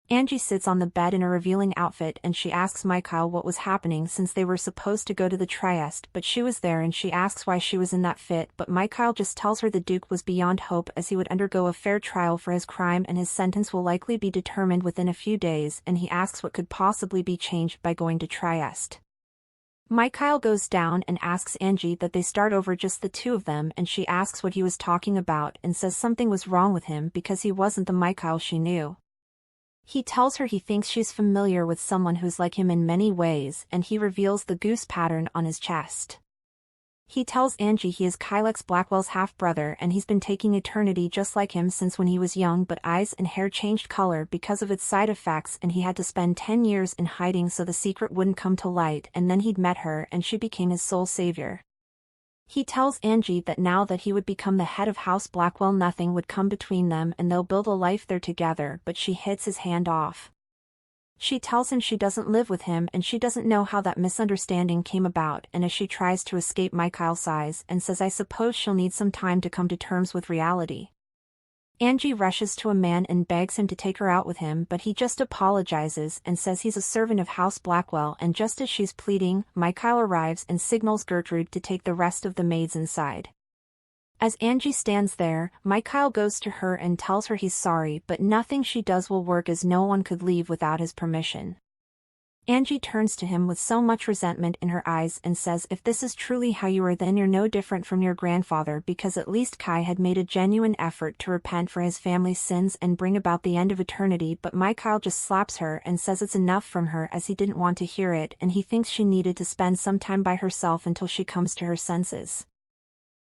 Angie sits on the bed in a revealing outfit, and she asks Mikhail what was happening since they were supposed to go to the Trieste, but she was there, and she asks why she was in that fit, but Mikhail just tells her the Duke was beyond hope, as he would undergo a fair trial for his crime and his sentence will likely be determined within a few days, and he asks what could possibly be changed by going to Trieste. Mikhail goes down and asks Angie that they start over, just the two of them, and she asks what he was talking about and says something was wrong with him because he wasn't the Mikhail she knew. He tells her he thinks she's familiar with someone who's like him in many ways, and he reveals the goose pattern on his chest. He tells Angie he is Kylek Blackwell's half-brother, and he's been taking eternity just like him since when he was young, but eyes and hair changed color because of its side effects, and he had to spend 10 years in hiding so the secret wouldn't come to light, and then he'd met her and she became his sole savior. He tells Angie that now that he would become the head of House Blackwell nothing would come between them and they'll build a life there together, but she hits his hand off. She tells him she doesn't live with him and she doesn't know how that misunderstanding came about, and as she tries to escape Mikhail sighs and says I suppose she'll need some time to come to terms with reality. Angie rushes to a man and begs him to take her out with him, but he just apologizes and says he's a servant of House Blackwell, and just as she's pleading, Mikhail arrives and signals Gertrude to take the rest of the maids inside. As Angie stands there, Mikhail goes to her and tells her he's sorry, but nothing she does will work as no one could leave without his permission. Angie turns to him with so much resentment in her eyes and says, if this is truly how you are, then you're no different from your grandfather, because at least Kai had made a genuine effort to repent for his family's sins and bring about the end of eternity, but Mikhail just slaps her and says it's enough from her, as he didn't want to hear it and he thinks she needed to spend some time by herself until she comes to her senses.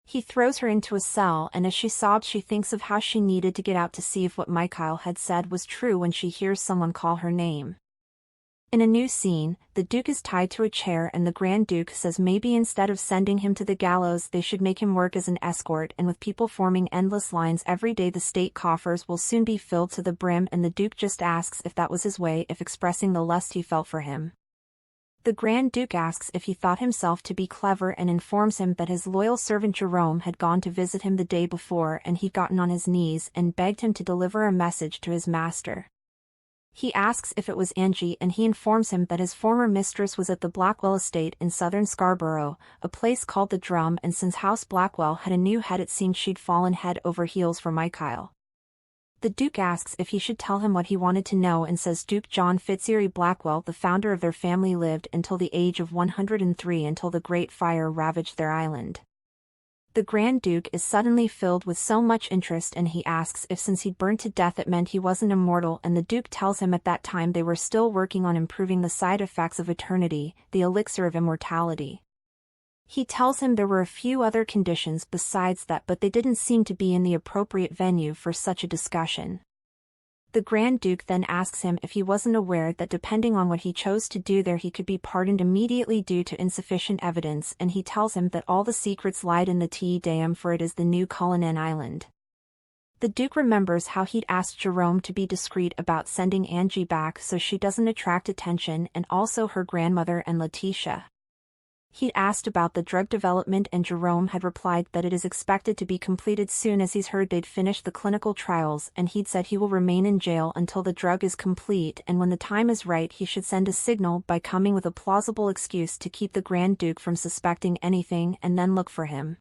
He throws her into a cell, and as she sobs she thinks of how she needed to get out to see if what Mikhail had said was true when she hears someone call her name. In a new scene, the Duke is tied to a chair and the Grand Duke says maybe instead of sending him to the gallows they should make him work as an escort, and with people forming endless lines every day the state coffers will soon be filled to the brim, and the Duke just asks if that was his way of expressing the lust he felt for him. The Grand Duke asks if he thought himself to be clever and informs him that his loyal servant Jerome had gone to visit him the day before and he'd gotten on his knees and begged him to deliver a message to his master. He asks if it was Angie and he informs him that his former mistress was at the Blackwell estate in southern Scarborough, a place called the Drum, and since House Blackwell had a new head it seemed she'd fallen head over heels for Michael. The Duke asks if he should tell him what he wanted to know and says Duke John Fitzgerald Blackwell, the founder of their family, lived until the age of 103 until the Great Fire ravaged their island. The Grand Duke is suddenly filled with so much interest and he asks if since he'd burned to death it meant he wasn't immortal, and the Duke tells him at that time they were still working on improving the side effects of eternity, the elixir of immortality. He tells him there were a few other conditions besides that, but they didn't seem to be in the appropriate venue for such a discussion. The Grand Duke then asks him if he wasn't aware that depending on what he chose to do there he could be pardoned immediately due to insufficient evidence, and he tells him that all the secrets lied in the Te Deum, for it is the new Cullinan Island. The Duke remembers how he'd asked Jerome to be discreet about sending Angie back so she doesn't attract attention, and also her grandmother and Letitia. He'd asked about the drug development and Jerome had replied that it is expected to be completed soon as he's heard they'd finished the clinical trials, and he'd said he will remain in jail until the drug is complete and when the time is right he should send a signal by coming with a plausible excuse to keep the Grand Duke from suspecting anything and then look for him.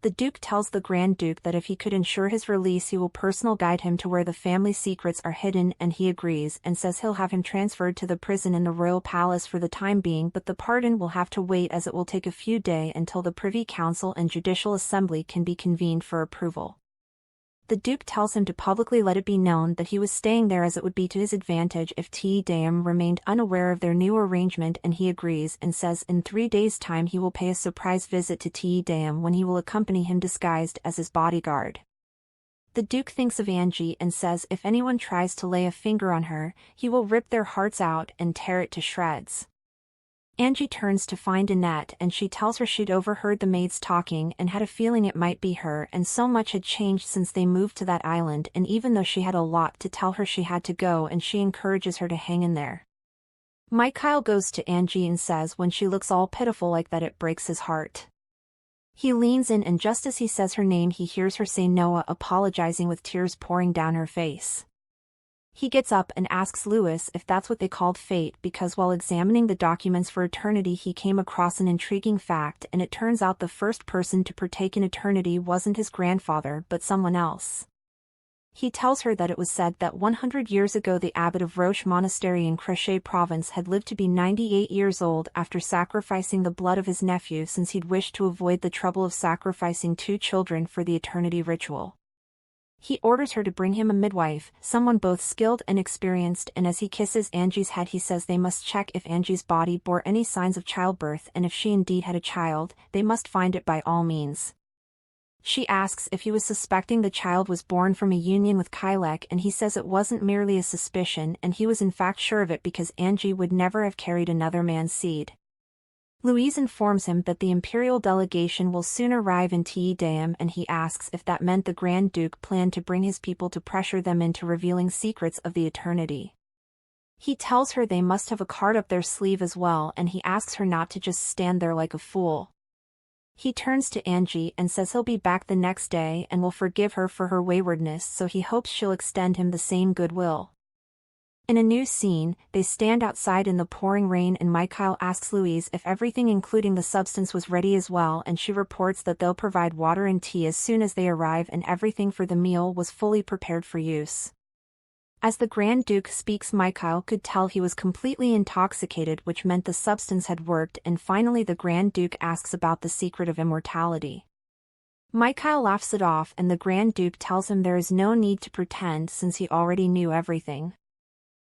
The Duke tells the Grand Duke that if he could ensure his release he will personally guide him to where the family secrets are hidden, and he agrees and says he'll have him transferred to the prison in the royal palace for the time being, but the pardon will have to wait as it will take a few days until the Privy Council and Judicial Assembly can be convened for approval. The Duke tells him to publicly let it be known that he was staying there as it would be to his advantage if Te Deum remained unaware of their new arrangement, and he agrees and says in 3 days' time he will pay a surprise visit to Te Deum when he will accompany him disguised as his bodyguard. The Duke thinks of Angie and says if anyone tries to lay a finger on her, he will rip their hearts out and tear it to shreds. Angie turns to find Annette and she tells her she'd overheard the maids talking and had a feeling it might be her, and so much had changed since they moved to that island, and even though she had a lot to tell her she had to go, and she encourages her to hang in there. Michael goes to Angie and says when she looks all pitiful like that it breaks his heart. He leans in and just as he says her name he hears her say Noah, apologizing with tears pouring down her face. He gets up and asks Louis if that's what they called fate, because while examining the documents for eternity he came across an intriguing fact, and it turns out the first person to partake in eternity wasn't his grandfather but someone else. He tells her that it was said that 100 years ago the abbot of Roche Monastery in Créchy province had lived to be 98 years old after sacrificing the blood of his nephew, since he'd wished to avoid the trouble of sacrificing 2 children for the eternity ritual. He orders her to bring him a midwife, someone both skilled and experienced, and as he kisses Angie's head he says they must check if Angie's body bore any signs of childbirth, and if she indeed had a child, they must find it by all means. She asks if he was suspecting the child was born from a union with Kylek, and he says it wasn't merely a suspicion and he was in fact sure of it because Angie would never have carried another man's seed. Louise informs him that the imperial delegation will soon arrive in Te Deum, and he asks if that meant the Grand Duke planned to bring his people to pressure them into revealing secrets of the eternity. He tells her they must have a card up their sleeve as well, and he asks her not to just stand there like a fool. He turns to Angie and says he'll be back the next day and will forgive her for her waywardness, so he hopes she'll extend him the same goodwill. In a new scene, they stand outside in the pouring rain and Michael asks Louise if everything including the substance was ready as well, and she reports that they'll provide water and tea as soon as they arrive and everything for the meal was fully prepared for use. As the Grand Duke speaks Michael could tell he was completely intoxicated, which meant the substance had worked, and finally the Grand Duke asks about the secret of immortality. Michael laughs it off and the Grand Duke tells him there is no need to pretend since he already knew everything.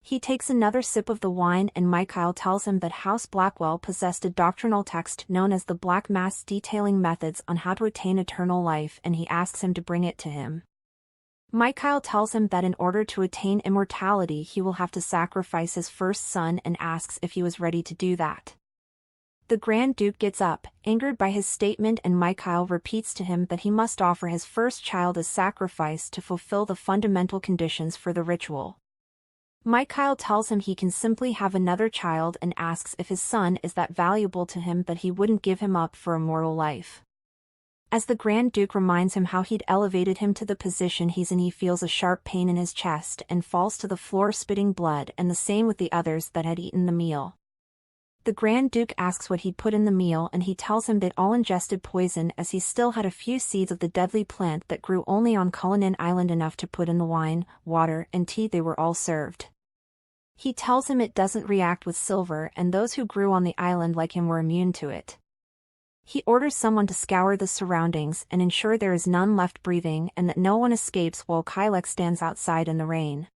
He takes another sip of the wine and Michael tells him that House Blackwell possessed a doctrinal text known as the Black Mass detailing methods on how to attain eternal life, and he asks him to bring it to him. Michael tells him that in order to attain immortality he will have to sacrifice his first son and asks if he was ready to do that. The Grand Duke gets up, angered by his statement, and Michael repeats to him that he must offer his first child as sacrifice to fulfill the fundamental conditions for the ritual. Mikhail tells him he can simply have another child and asks if his son is that valuable to him that he wouldn't give him up for a mortal life. As the Grand Duke reminds him how he'd elevated him to the position he's in, he feels a sharp pain in his chest and falls to the floor spitting blood, and the same with the others that had eaten the meal. The Grand Duke asks what he'd put in the meal, and he tells him they'd all ingested poison, as he still had a few seeds of the deadly plant that grew only on Cullinan Island, enough to put in the wine, water, and tea they were all served. He tells him it doesn't react with silver, and those who grew on the island like him were immune to it. He orders someone to scour the surroundings and ensure there is none left breathing and that no one escapes, while Kylek stands outside in the rain.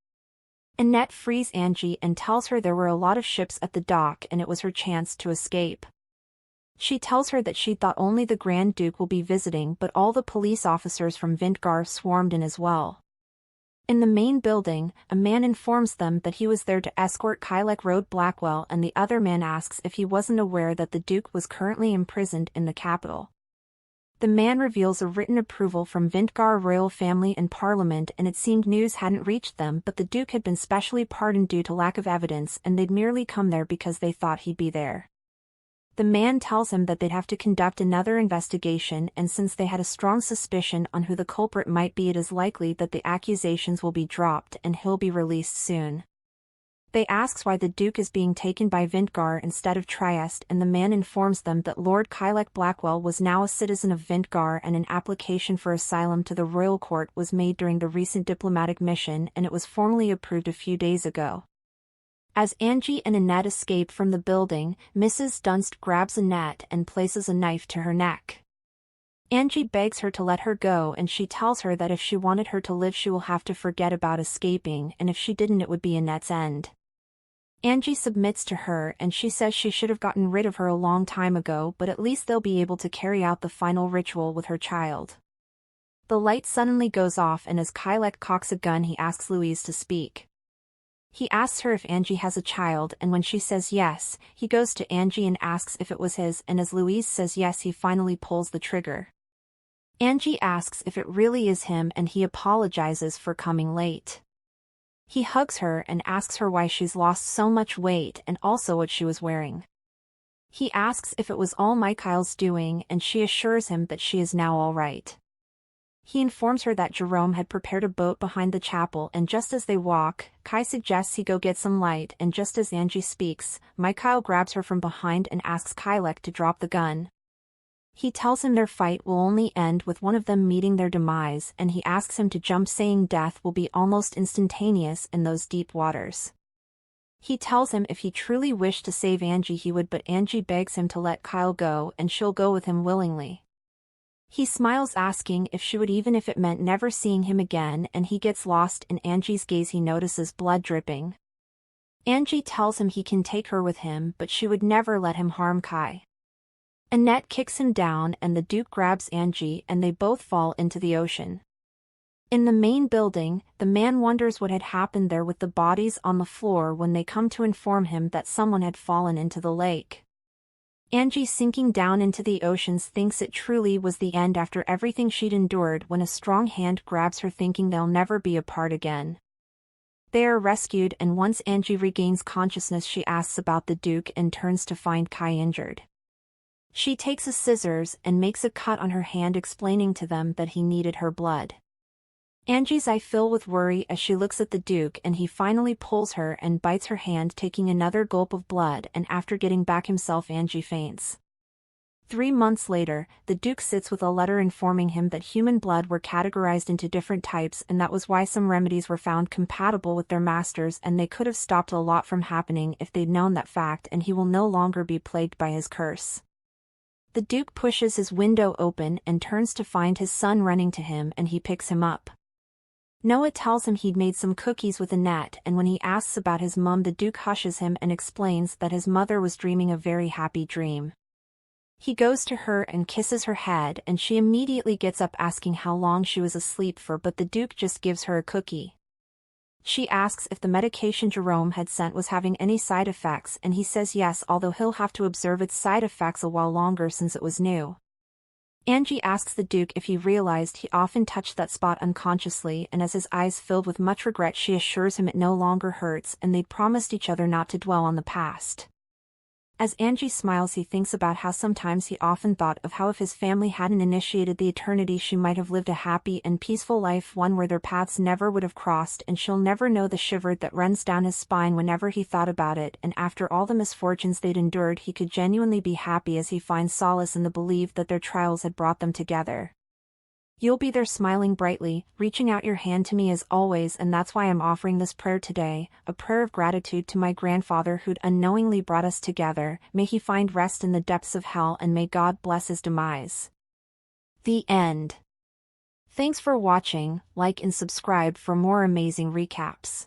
Annette frees Angie and tells her there were a lot of ships at the dock and it was her chance to escape. She tells her that she thought only the Grand Duke will be visiting, but all the police officers from Vintgar swarmed in as well. In the main building, a man informs them that he was there to escort Kylek Road Blackwell, and the other man asks if he wasn't aware that the Duke was currently imprisoned in the capital. The man reveals a written approval from Vintgar royal family and parliament, and it seemed news hadn't reached them, but the Duke had been specially pardoned due to lack of evidence, and they'd merely come there because they thought he'd be there. The man tells him that they'd have to conduct another investigation, and since they had a strong suspicion on who the culprit might be, it is likely that the accusations will be dropped and he'll be released soon. They ask why the Duke is being taken by Vintgar instead of Trieste, and the man informs them that Lord Kylek Blackwell was now a citizen of Vintgar, and an application for asylum to the royal court was made during the recent diplomatic mission, and it was formally approved a few days ago. As Angie and Annette escape from the building, Mrs. Dunst grabs Annette and places a knife to her neck. Angie begs her to let her go, and she tells her that if she wanted her to live she will have to forget about escaping, and if she didn't it would be Annette's end. Angie submits to her, and she says she should have gotten rid of her a long time ago, but at least they'll be able to carry out the final ritual with her child. The light suddenly goes off, and as Kylek cocks a gun he asks Louise to speak. He asks her if Angie has a child, and when she says yes, he goes to Angie and asks if it was his, and as Louise says yes, he finally pulls the trigger. Angie asks if it really is him, and he apologizes for coming late. He hugs her and asks her why she's lost so much weight and also what she was wearing. He asks if it was all Mikhail's doing, and she assures him that she is now all right. He informs her that Jerome had prepared a boat behind the chapel, and just as they walk, Kai suggests he go get some light, and just as Angie speaks, Mikhail grabs her from behind and asks Kylek to drop the gun. He tells him their fight will only end with one of them meeting their demise, and he asks him to jump, saying death will be almost instantaneous in those deep waters. He tells him if he truly wished to save Angie he would, but Angie begs him to let Kyle go and she'll go with him willingly. He smiles, asking if she would, even if it meant never seeing him again, and he gets lost in Angie's gaze. He notices blood dripping. Angie tells him he can take her with him, but she would never let him harm Kai. Annette kicks him down, and the Duke grabs Angie, and they both fall into the ocean. In the main building, the man wonders what had happened there with the bodies on the floor when they come to inform him that someone had fallen into the lake. Angie, sinking down into the oceans, thinks it truly was the end after everything she'd endured, when a strong hand grabs her, thinking they'll never be apart again. They are rescued, and once Angie regains consciousness she asks about the Duke and turns to find Kai injured. She takes a scissors and makes a cut on her hand, explaining to them that he needed her blood. Angie's eyes fill with worry as she looks at the Duke, and he finally pulls her and bites her hand, taking another gulp of blood, and after getting back himself Angie faints. 3 months later, the Duke sits with a letter informing him that human blood were categorized into different types, and that was why some remedies were found compatible with their masters, and they could have stopped a lot from happening if they'd known that fact, and he will no longer be plagued by his curse. The Duke pushes his window open and turns to find his son running to him, and he picks him up. Noah tells him he'd made some cookies with Annette, and when he asks about his mum the Duke hushes him and explains that his mother was dreaming a very happy dream. He goes to her and kisses her head, and she immediately gets up, asking how long she was asleep for, but the Duke just gives her a cookie. She asks if the medication Jerome had sent was having any side effects, and he says yes, although he'll have to observe its side effects a while longer since it was new. Angie asks the Duke if he realized he often touched that spot unconsciously, and as his eyes filled with much regret she assures him it no longer hurts and they'd promised each other not to dwell on the past. As Angie smiles he thinks about how sometimes he often thought of how if his family hadn't initiated the eternity she might have lived a happy and peaceful life, one where their paths never would have crossed, and she'll never know the shiver that runs down his spine whenever he thought about it, and after all the misfortunes they'd endured he could genuinely be happy as he finds solace in the belief that their trials had brought them together. You'll be there smiling brightly, reaching out your hand to me as always, and that's why I'm offering this prayer today, a prayer of gratitude to my grandfather who'd unknowingly brought us together. May he find rest in the depths of hell and may God bless his demise. The end. Thanks for watching, like and subscribe for more amazing recaps.